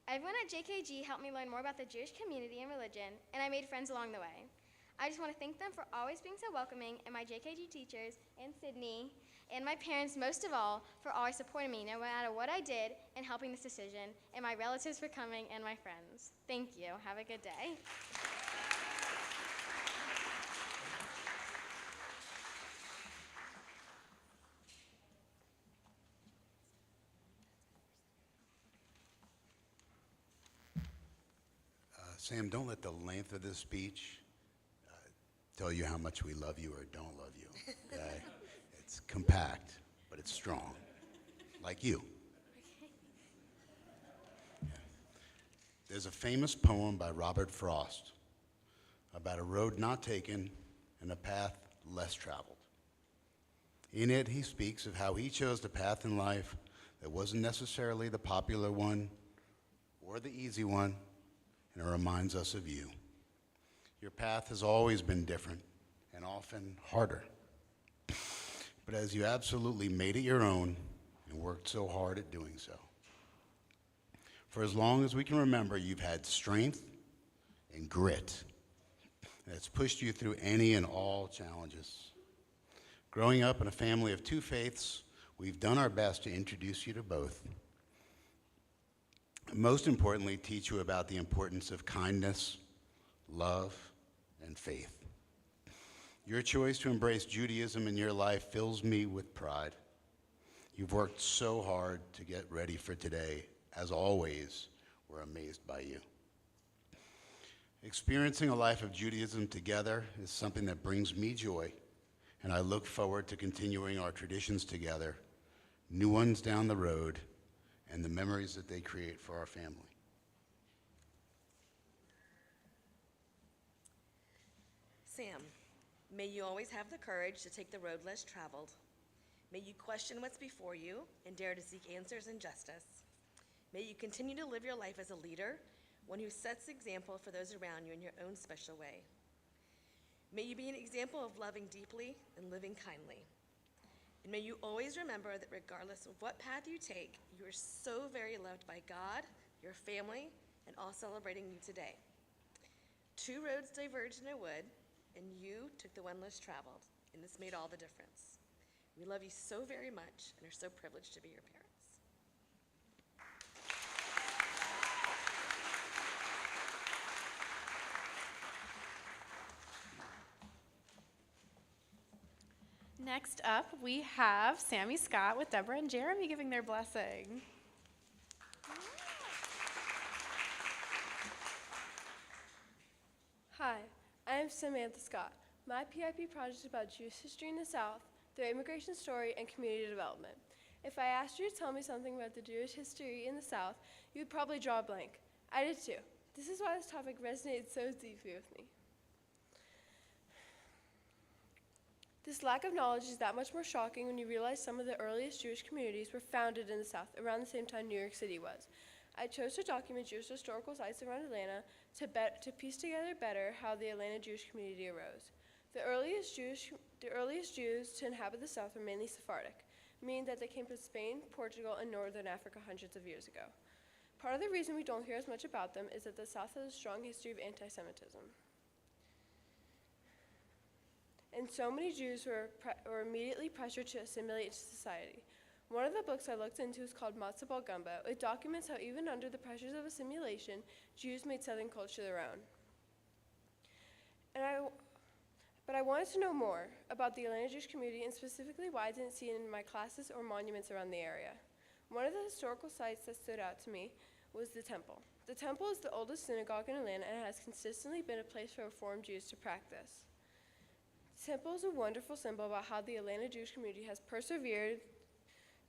Everyone at JKG helped me learn more about the Jewish community and religion, and I made friends along the way. I just want to thank them for always being so welcoming, and my JKG teachers, and Sydney, and my parents, most of all, for always supporting me no matter what I did and helping this decision, and my relatives for coming, and my friends. Thank you. Have a good day. Sam, don't let the length of this speech tell you how much we love you or don't love you. Okay? It's compact, but it's strong, like you. Yeah. There's a famous poem by Robert Frost about a road not taken and a path less traveled. In it, he speaks of how he chose the path in life that wasn't necessarily the popular one or the easy one, and it reminds us of you. Your path has always been different and often harder. But as you absolutely made it your own and worked so hard at doing so. For as long as we can remember, you've had strength and grit that's pushed you through any and all challenges. Growing up in a family of 2 faiths, we've done our best to introduce you to both. Most importantly, teach you about the importance of kindness, love, and faith. Your choice to embrace Judaism in your life fills me with pride. You've worked so hard to get ready for today. As always, we're amazed by you. Experiencing a life of Judaism together is something that brings me joy, and I look forward to continuing our traditions together, new ones down the road, and the memories that they create for our family. Sam, may you always have the courage to take the road less traveled. May you question what's before you and dare to seek answers and justice. May you continue to live your life as a leader, one who sets example for those around you in your own special way. May you be an example of loving deeply and living kindly. And may you always remember that regardless of what path you take, you are so very loved by God, your family, and all celebrating you today. 2 roads diverged in a wood, and you took the one less traveled, and this made all the difference. We love you so very much and are so privileged to be your parents. Next up, we have Sammie Scott with Deborah and Jeremy giving their blessing. Hi, I am Samantha Scott. My PIP project is about Jewish history in the South, their immigration story, and community development. If I asked you to tell me something about the Jewish history in the South, you would probably draw a blank. I did too. This is why this topic resonated so deeply with me. This lack of knowledge is that much more shocking when you realize some of the earliest Jewish communities were founded in the South around the same time New York City was. I chose to document Jewish historical sites around Atlanta to piece together better how the Atlanta Jewish community arose. The earliest Jews to inhabit the South were mainly Sephardic, meaning that they came from Spain, Portugal, and Northern Africa hundreds of years ago. Part of the reason we don't hear as much about them is that the South has a strong history of anti-Semitism. And so many Jews were immediately pressured to assimilate into society. One of the books I looked into is called Matzo Ball Gumbo. It documents how even under the pressures of assimilation, Jews made Southern culture their own. But I wanted to know more about the Atlanta Jewish community and specifically why I didn't see it in my classes or monuments around the area. One of the historical sites that stood out to me was the temple. The temple is the oldest synagogue in Atlanta and has consistently been a place for Reform Jews to practice. The temple is a wonderful symbol about how the Atlanta Jewish community has persevered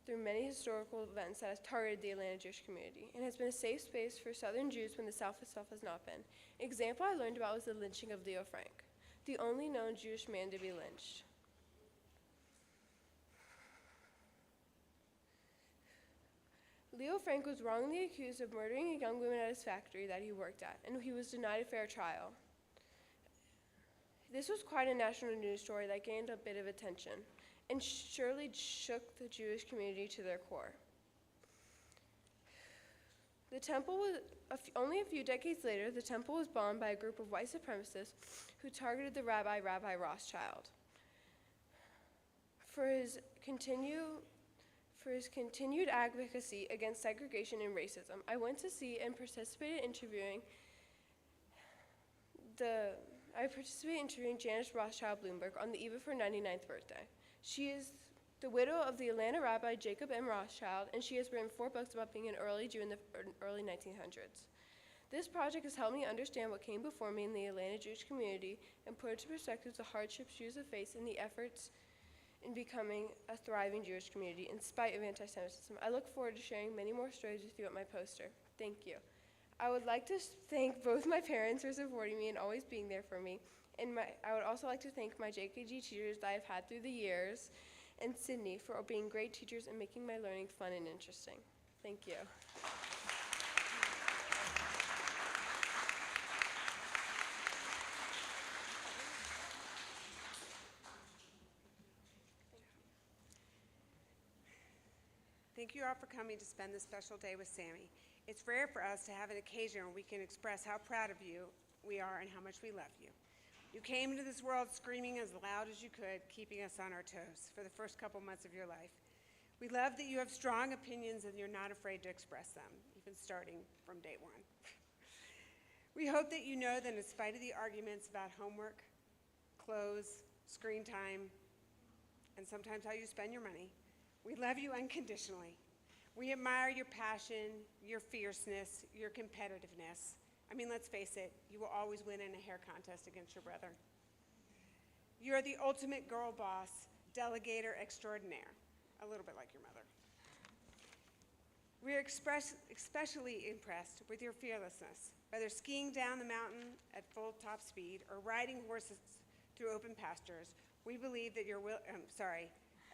through many historical events that have targeted the Atlanta Jewish community and has been a safe space for Southern Jews when the South itself has not been. An example I learned about was the lynching of Leo Frank, the only known Jewish man to be lynched. Leo Frank was wrongly accused of murdering a young woman at his factory that he worked at, and he was denied a fair trial. This was quite a national news story that gained a bit of attention and surely shook the Jewish community to their core. The temple was, only a few decades later, the temple was bombed by a group of white supremacists who targeted the Rabbi Rothschild. For his continued advocacy against segregation and racism, I went to see and participated interviewing Janice Rothschild Bloomberg on the eve of her 99th birthday. She is the widow of the Atlanta Rabbi Jacob M. Rothschild, and she has written 4 books about being an early Jew in the early 1900s. This project has helped me understand what came before me in the Atlanta Jewish community and put into perspective the hardships Jews have faced and the efforts in becoming a thriving Jewish community in spite of anti-Semitism. I look forward to sharing many more stories with you at my poster. Thank you. I would like to thank both my parents for supporting me and always being there for me. And I would also like to thank my JKG teachers that I've had through the years, and Sydney for being great teachers and making my learning fun and interesting. Thank you. Thank you all for coming to spend this special day with Sammie. It's rare for us to have an occasion where we can express how proud of you we are and how much we love you. You came into this world screaming as loud as you could, keeping us on our toes for the first couple months of your life. We love that you have strong opinions and you're not afraid to express them, even starting from day one. We hope that you know that in spite of the arguments about homework, clothes, screen time, and sometimes how you spend your money, we love you unconditionally. We admire your passion, your fierceness, your competitiveness. I mean, let's face it, you will always win in a hair contest against your brother. You're the ultimate girl boss, delegator extraordinaire, a little bit like your mother. We're especially impressed with your fearlessness, whether skiing down the mountain at full top speed or riding horses through open pastures. We believe that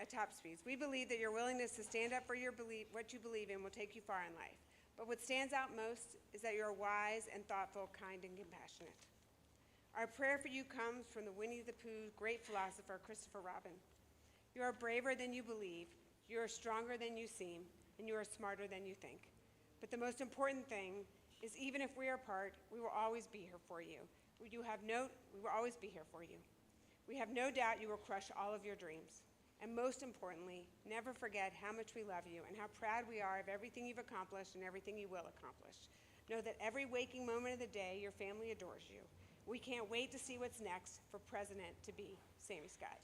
at top speeds. We believe that your willingness to stand up for what you believe in will take you far in life. But what stands out most is that you're wise and thoughtful, kind and compassionate. Our prayer for you comes from the Winnie the Pooh great philosopher, Christopher Robin. You are braver than you believe, you are stronger than you seem, and you are smarter than you think. But the most important thing is even if we are apart, we will always be here for you. We will always be here for you. We have no doubt you will crush all of your dreams. And most importantly, never forget how much we love you and how proud we are of everything you've accomplished and everything you will accomplish. Know that every waking moment of the day, your family adores you. We can't wait to see what's next for President-to-be Sammie Scott.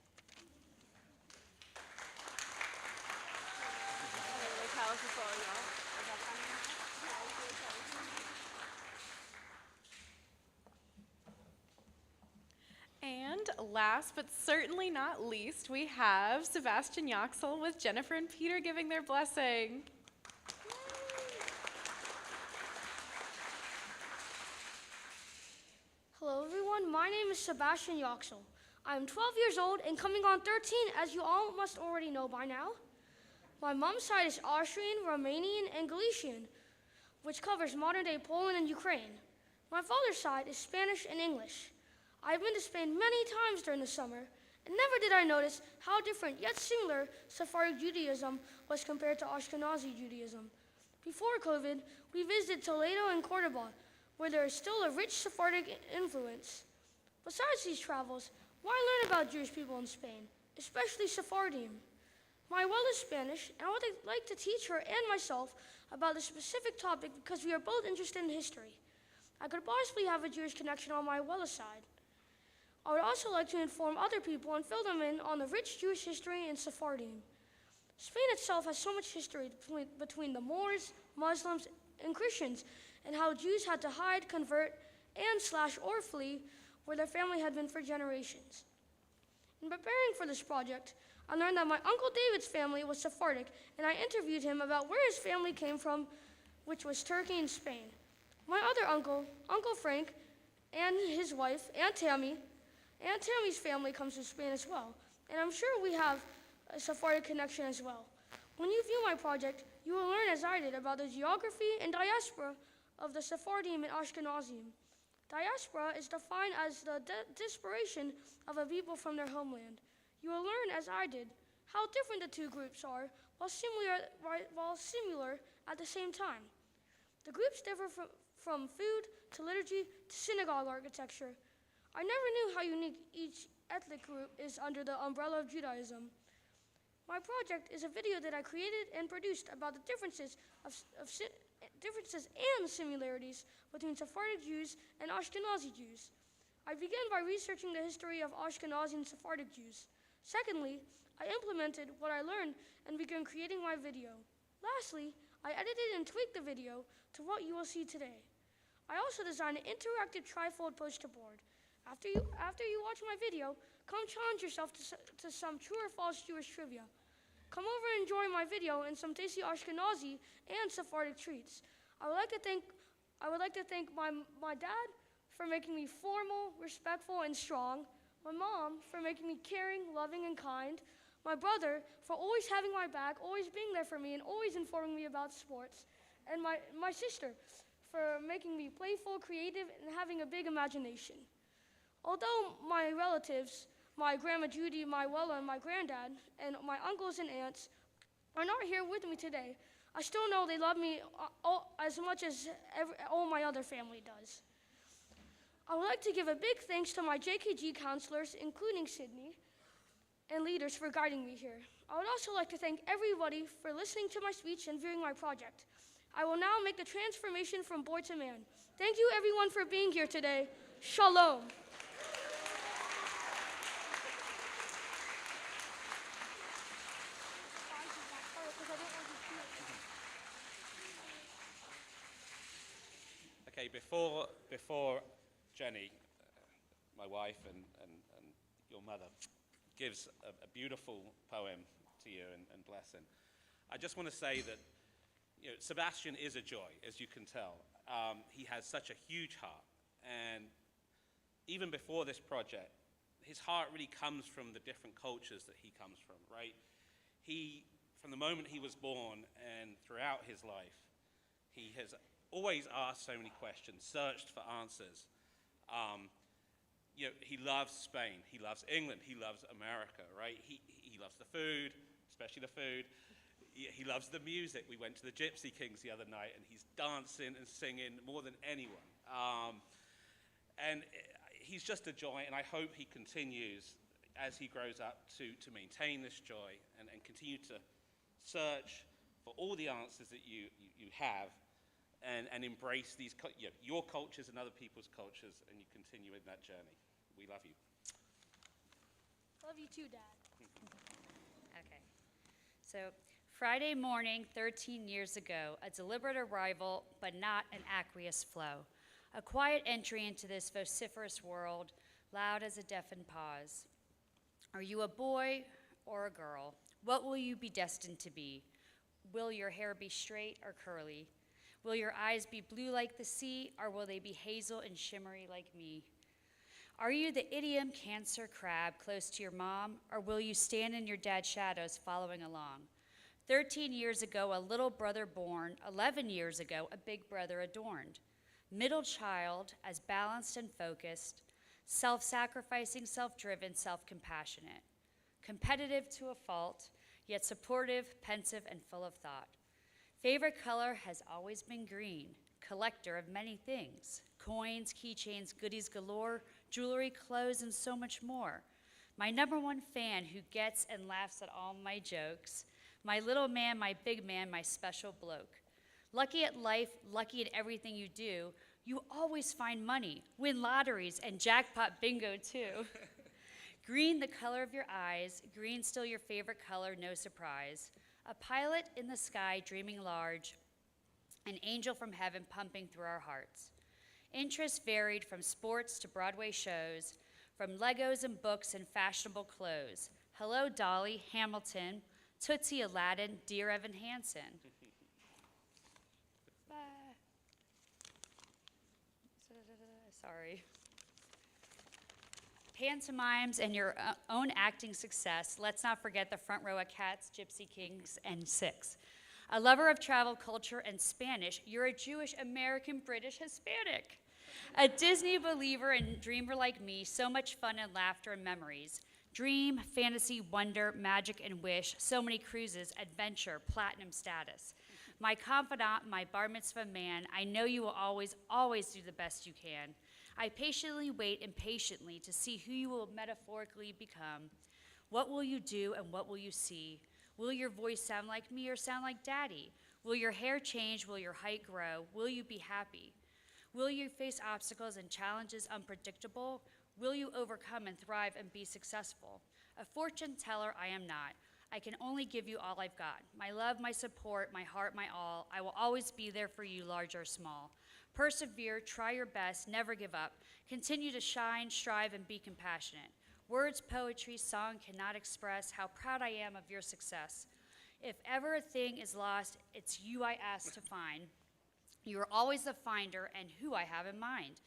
And last but certainly not least, we have Sebastian Yoxall with Jennifer and Peter giving their blessing. Hello everyone, my name is Sebastian Yoxall. I am 12 years old and coming on 13, as you all must already know by now. My mom's side is Austrian, Romanian, and Galician, which covers modern-day Poland and Ukraine. My father's side is Spanish and English. I've been to Spain many times during the summer, and never did I notice how different yet similar Sephardic Judaism was compared to Ashkenazi Judaism. Before COVID, we visited Toledo and Cordoba, where there is still a rich Sephardic influence. Besides these travels, why learn about Jewish people in Spain, especially Sephardim? My well is Spanish, and I would like to teach her and myself about a specific topic because we are both interested in history. I could possibly have a Jewish connection on my well side. I would also like to inform other people and fill them in on the rich Jewish history in Sephardim. Spain itself has so much history between the Moors, Muslims, and Christians, and how Jews had to hide, convert, and/or flee where their family had been for generations. In preparing for this project, I learned that my Uncle David's family was Sephardic, and I interviewed him about where his family came from, which was Turkey and Spain. My other uncle, Uncle Frank, and his wife, Aunt Tammy's family comes from Spain as well, and I'm sure we have a Sephardic connection as well. When you view my project, you will learn as I did about the geography and diaspora of the Sephardim and Ashkenazim. Diaspora is defined as the dispersation of a people from their homeland. You will learn, as I did, how different the two groups are while similar at the same time. The groups differ from food to liturgy to synagogue architecture. I never knew how unique each ethnic group is under the umbrella of Judaism. My project is a video that I created and produced about the differences and similarities between Sephardic Jews and Ashkenazi Jews. I began by researching the history of Ashkenazi and Sephardic Jews. Secondly, I implemented what I learned and began creating my video. Lastly, I edited and tweaked the video to what you will see today. I also designed an interactive trifold poster board. After you watch my video, come challenge yourself to some true or false Jewish trivia. Come over and enjoy my video and some tasty Ashkenazi and Sephardic treats. I would like to thank my dad for making me formal, respectful, and strong, my mom for making me caring, loving, and kind, my brother for always having my back, always being there for me, and always informing me about sports, and my sister for making me playful, creative, and having a big imagination. Although my relatives, my Grandma Judy, my Wella, and my granddad, and my uncles and aunts are not here with me today, I still know they love me as much as all my other family does. I would like to give a big thanks to my JKG counselors, including Sydney, and leaders for guiding me here. I would also like to thank everybody for listening to my speech and viewing my project. I will now make the transformation from boy to man. Thank you everyone for being here today. Shalom. Okay, before Jenny, my wife and your mother, gives a beautiful poem to you and blessing, I just want to say that Sebastian is a joy, as you can tell. He has such a huge heart, and even before this project, his heart really comes from the different cultures that he comes from, right? From the moment he was born and throughout his life, he has always asked so many questions, searched for answers. He loves Spain, he loves England, he loves America, right? He loves the food, especially the food. He loves the music. We went to the Gypsy Kings the other night, and he's dancing and singing more than anyone. And he's just a joy, and I hope he continues as he grows up to maintain this joy and continue to search for all the answers that you have and embrace these your cultures and other people's cultures, and you continue in that journey. We love you. Love you too, Dad. Okay. So Friday morning, 13 years ago, a deliberate arrival, but not an aqueous flow. A quiet entry into this vociferous world, loud as a deafened pause. Are you a boy or a girl? What will you be destined to be? Will your hair be straight or curly? Will your eyes be blue like the sea, or will they be hazel and shimmery like me? Are you the idiom cancer crab close to your mom, or will you stand in your dad's shadows following along? 13 years ago, a little brother born. 11 years ago, a big brother adorned. Middle child, as balanced and focused, self-sacrificing, self-driven, self-compassionate. Competitive to a fault, yet supportive, pensive, and full of thought. Favorite color has always been green. Collector of many things. Coins, keychains, goodies galore, jewelry, clothes, and so much more. My #1 fan who gets and laughs at all my jokes. My little man, my big man, my special bloke. Lucky at life, lucky at everything you do. You always find money, win lotteries, and jackpot bingo too. Green, the color of your eyes. Green, still your favorite color, no surprise. A pilot in the sky, dreaming large. An angel from heaven pumping through our hearts. Interests varied from sports to Broadway shows, from Legos and books and fashionable clothes. Hello, Dolly, Hamilton, Tootsie, Aladdin, Dear Evan Hansen. Bye. Sorry. Pantomimes and your own acting success. Let's not forget the front row at Cats, Gypsy Kings, and Six. A lover of travel, culture, and Spanish, you're a Jewish, American, British, Hispanic. A Disney believer and dreamer like me, so much fun and laughter and memories. Dream, fantasy, wonder, magic, and wish, so many cruises, adventure, platinum status. My confidant, my bar mitzvah man, I know you will always, always do the best you can. I patiently wait impatiently to see who you will metaphorically become. What will you do and what will you see? Will your voice sound like me or sound like Daddy? Will your hair change? Will your height grow? Will you be happy? Will you face obstacles and challenges unpredictable? Will you overcome and thrive and be successful? A fortune teller I am not. I can only give you all I've got. My love, my support, my heart, my all. I will always be there for you, large or small. Persevere, try your best, never give up. Continue to shine, strive, and be compassionate. Words, poetry, song cannot express how proud I am of your success. If ever a thing is lost, it's you I ask to find. You are always the finder and who I have in mind.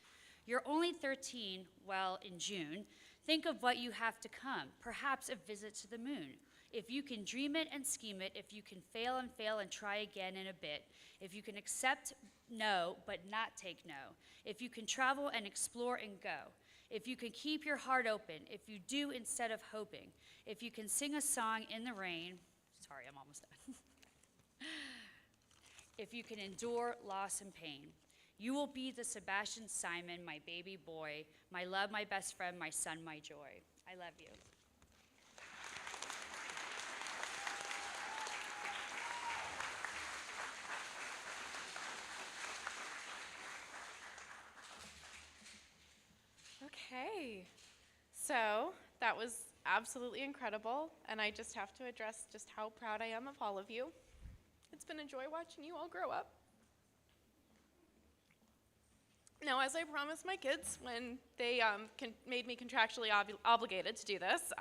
You're only 13, well, in June. Think of what you have to come, perhaps a visit to the moon. If you can dream it and scheme it, if you can fail and try again in a bit, if you can accept no but not take no, if you can travel and explore and go, if you can keep your heart open, if you do instead of hoping, if you can sing a song in the rain, sorry, I'm almost done. If you can endure loss and pain, you will be the Sebastian Simon, my baby boy, my love, my best friend, my son, my joy. I love you. Okay, so that was absolutely incredible, and I just have to address just how proud I am of all of you. It's been a joy watching you all grow up. Now, as I promised my kids when they made me contractually obligated to do this,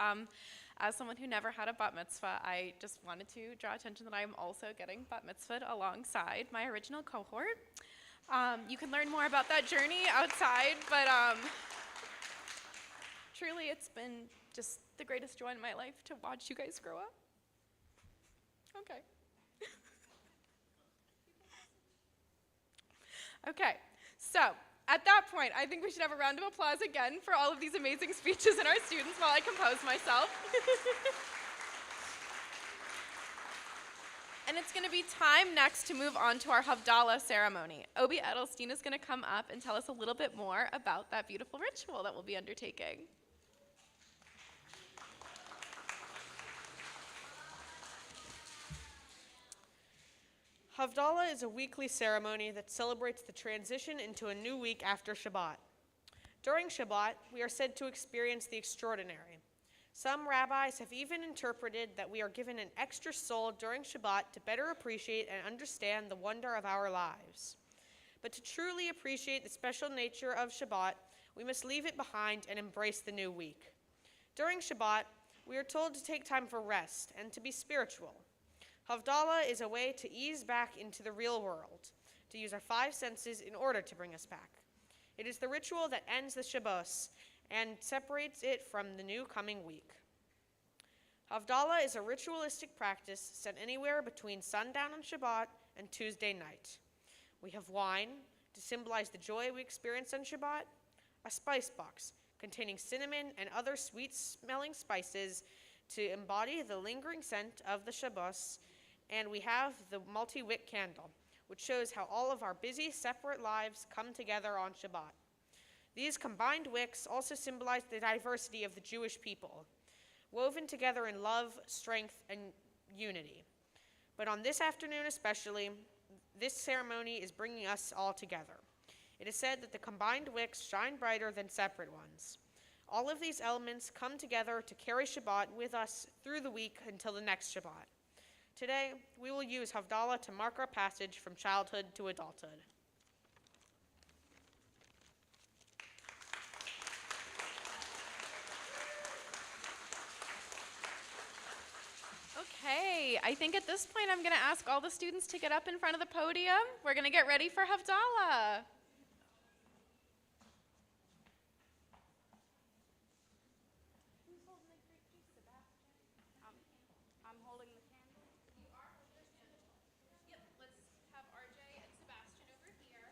as someone who never had a bat mitzvah, I just wanted to draw attention that I'm also getting bat mitzvahed alongside my original cohort. You can learn more about that journey outside, but truly it's been just the greatest joy in my life to watch you guys grow up. Okay. Okay, so at that point, I think we should have a round of applause again for all of these amazing speeches and our students while I compose myself. And it's going to be time next to move on to our Havdalah ceremony. Obi Edelstein is going to come up and tell us a little bit more about that beautiful ritual that we'll be undertaking. Havdalah is a weekly ceremony that celebrates the transition into a new week after Shabbat. During Shabbat, we are said to experience the extraordinary. Some rabbis have even interpreted that we are given an extra soul during Shabbat to better appreciate and understand the wonder of our lives. But to truly appreciate the special nature of Shabbat, we must leave it behind and embrace the new week. During Shabbat, we are told to take time for rest and to be spiritual. Havdalah is a way to ease back into the real world, to use our 5 senses in order to bring us back. It is the ritual that ends the Shabbos and separates it from the new coming week. Havdalah is a ritualistic practice set anywhere between sundown on Shabbat and Tuesday night. We have wine to symbolize the joy we experience on Shabbat, a spice box containing cinnamon and other sweet-smelling spices to embody the lingering scent of the Shabbos, and we have the multi-wick candle, which shows how all of our busy, separate lives come together on Shabbat. These combined wicks also symbolize the diversity of the Jewish people, woven together in love, strength, and unity. But on this afternoon especially, this ceremony is bringing us all together. It is said that the combined wicks shine brighter than separate ones. All of these elements come together to carry Shabbat with us through the week until the next Shabbat. Today, we will use Havdalah to mark our passage from childhood to adulthood. Okay, I think at this point I'm going to ask all the students to get up in front of the podium. We're going to get ready for Havdalah. I'm holding the candle. You are holding the candle. Yep, let's have RJ and Sebastian over here.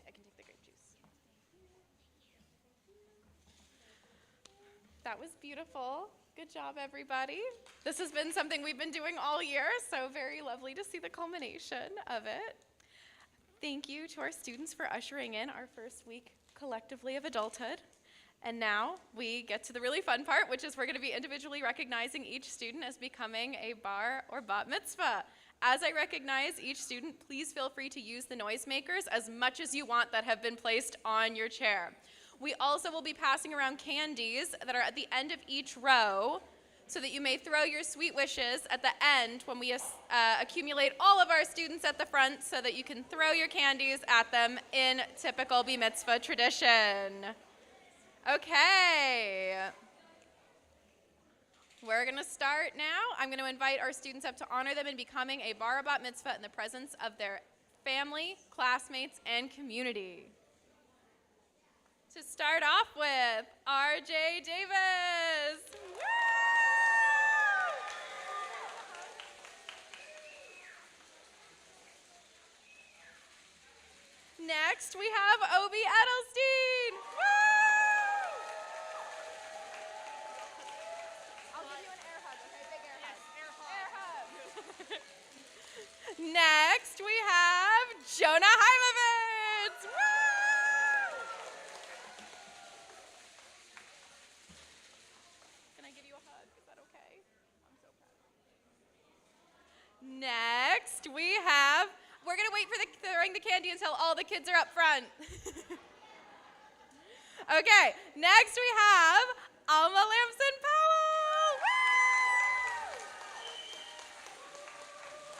I can take the grape juice. That was beautiful. Good job, everybody. This has been something we've been doing all year, so very lovely to see the culmination of it. Thank you to our students for ushering in our first week collectively of adulthood. And now we get to the really fun part, which is we're going to be individually recognizing each student as becoming a bar or bat mitzvah. As I recognize each student, please feel free to use the noisemakers as much as you want that have been placed on your chair. We also will be passing around candies that are at the end of each row so that you may throw your sweet wishes at the end when we accumulate all of our students at the front so that you can throw your candies at them in typical B Mitzvah tradition. Okay. We're going to start now. I'm going to invite our students up to honor them in becoming a bar or bat mitzvah in the presence of their family, classmates, and community. To start off with, RJ Davis. Woo! Next, we have Obi Edelstein. Woo! I'll give you an air hug, okay? Big air hug. Air hug. Next, we have Jonah Haimovitz. Woo! Can I give you a hug? Is that okay? I'm so proud. Next, we have, we're going to wait for throwing the candy until all the kids are up front. Okay, next we have Alma Lamson-Powell. Woo!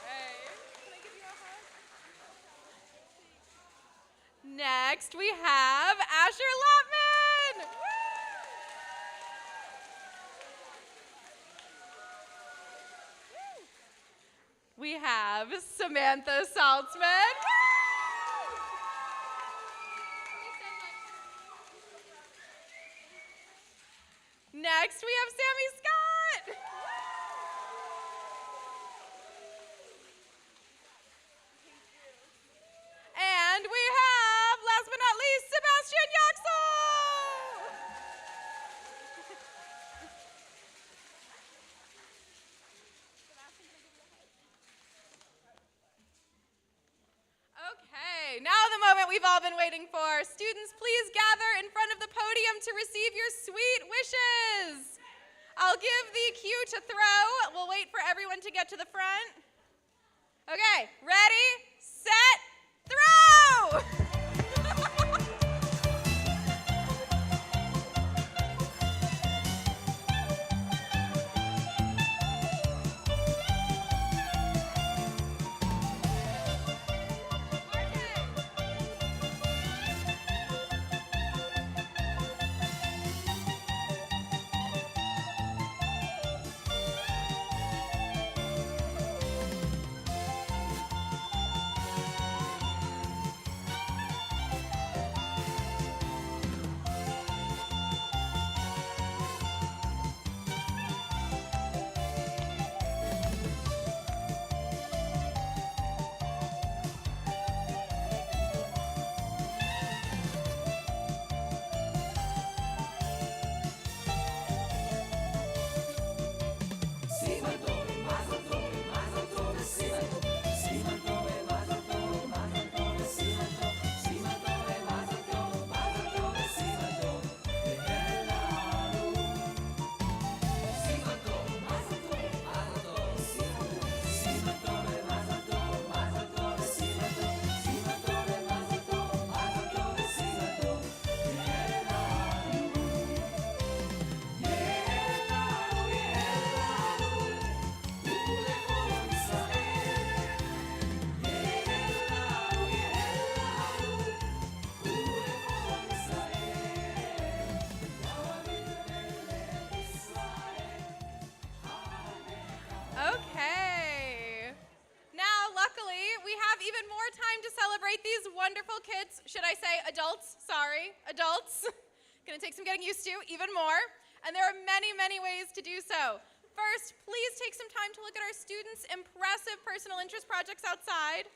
Hey, can I give you a hug? Next we have Erasure Lopman. Woo! We have Samantha Salzman. Next, we have Sammie Scott. And we have, last but not least, Sebastian Yoxall. Okay, now the moment we've all been waiting for. Students, please gather in front of the podium to receive your sweet wishes. I'll give the cue to throw. We'll wait for everyone to get to the front. Okay, ready, set, throw! wonderful kids, should I say adults, sorry, adults, gonna take some getting used to, even more, and there are many, many ways to do so. First, please take some time to look at our students' impressive personal interest projects outside,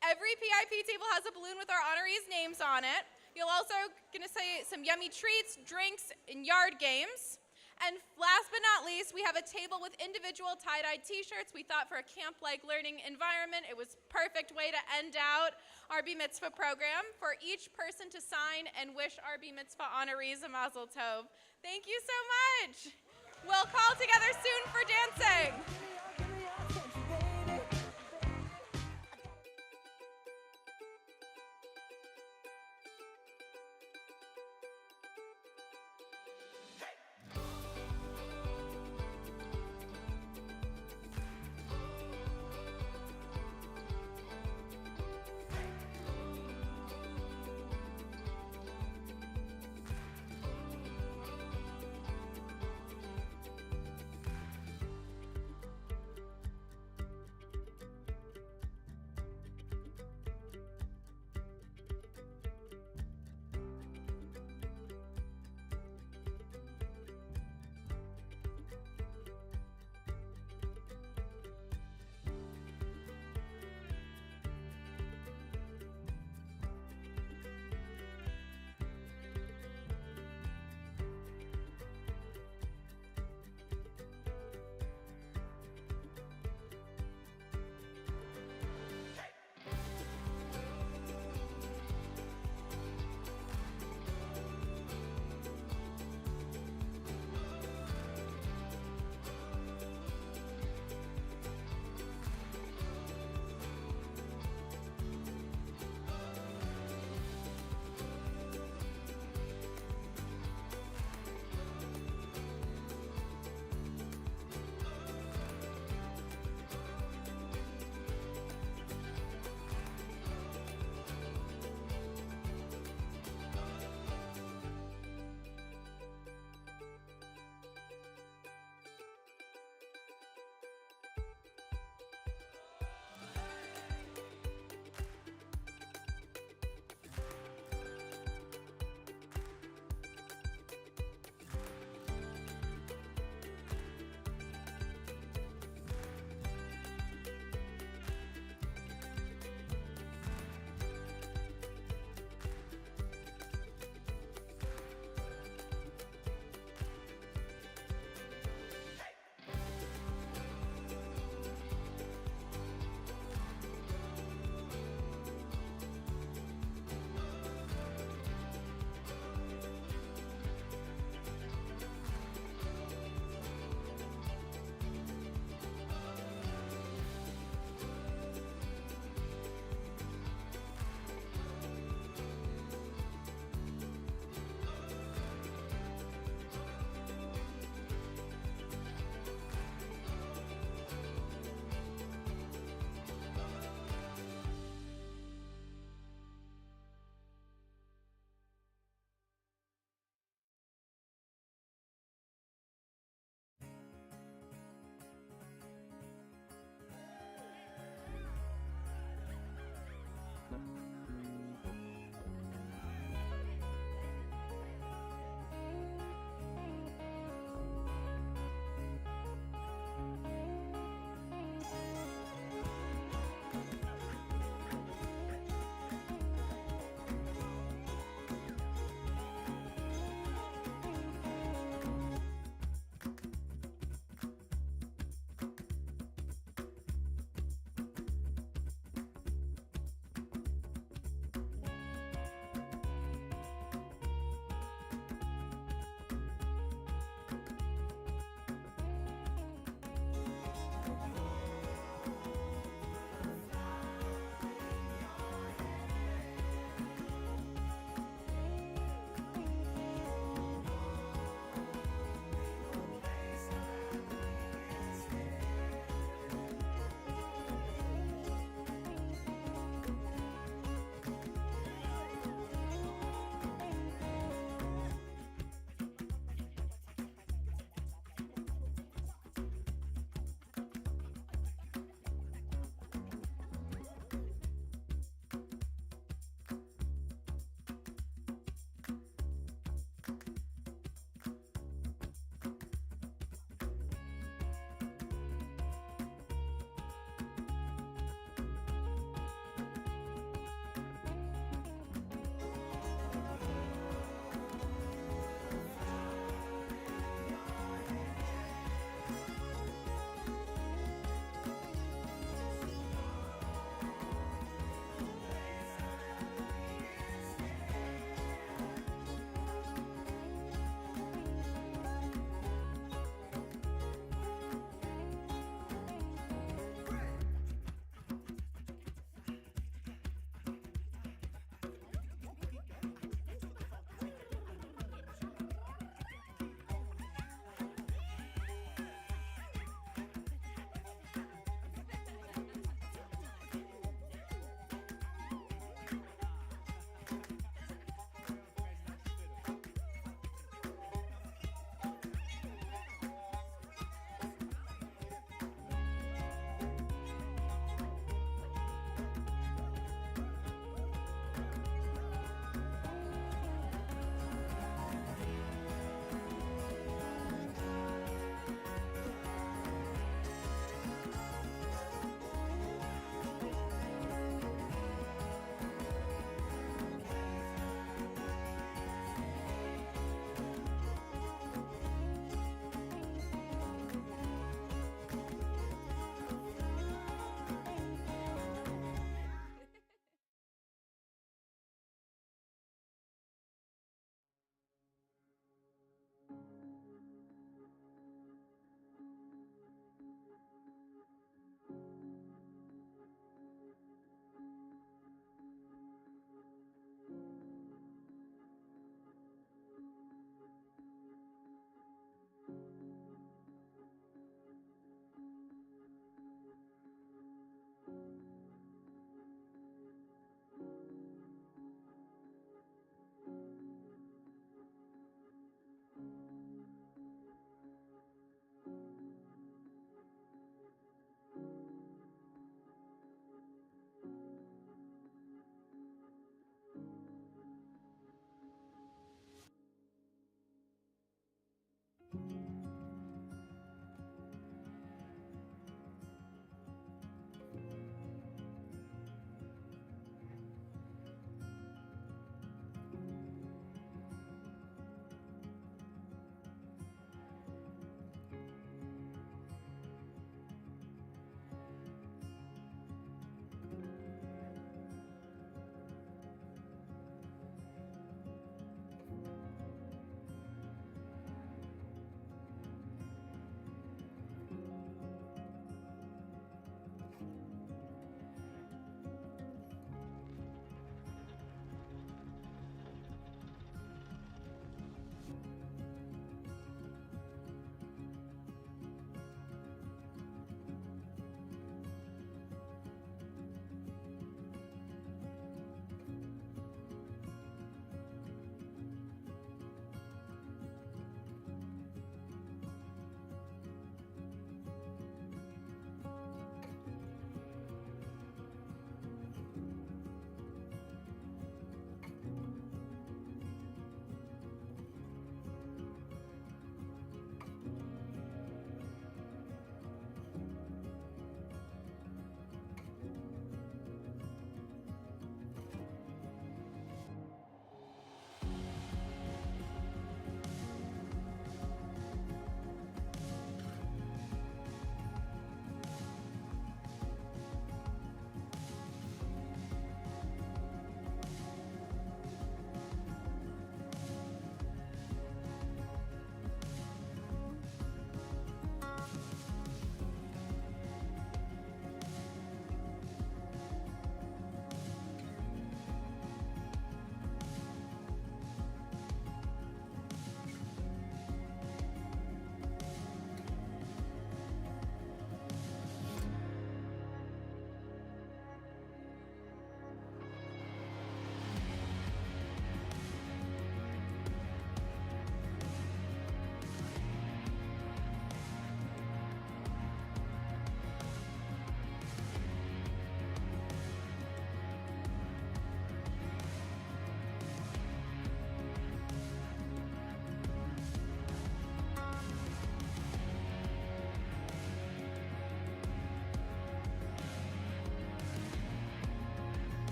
Every PIP table has a balloon with our honorees' names on it. You'll also gonna see some yummy treats, drinks, and yard games. And last but not least, we have a table with individual tie-dye t-shirts. We thought for a camp-like learning environment, it was perfect way to end out our B Mitzvah program for each person to sign and wish our B Mitzvah honorees a mazel tov. Thank you so much. We'll call together soon for dancing.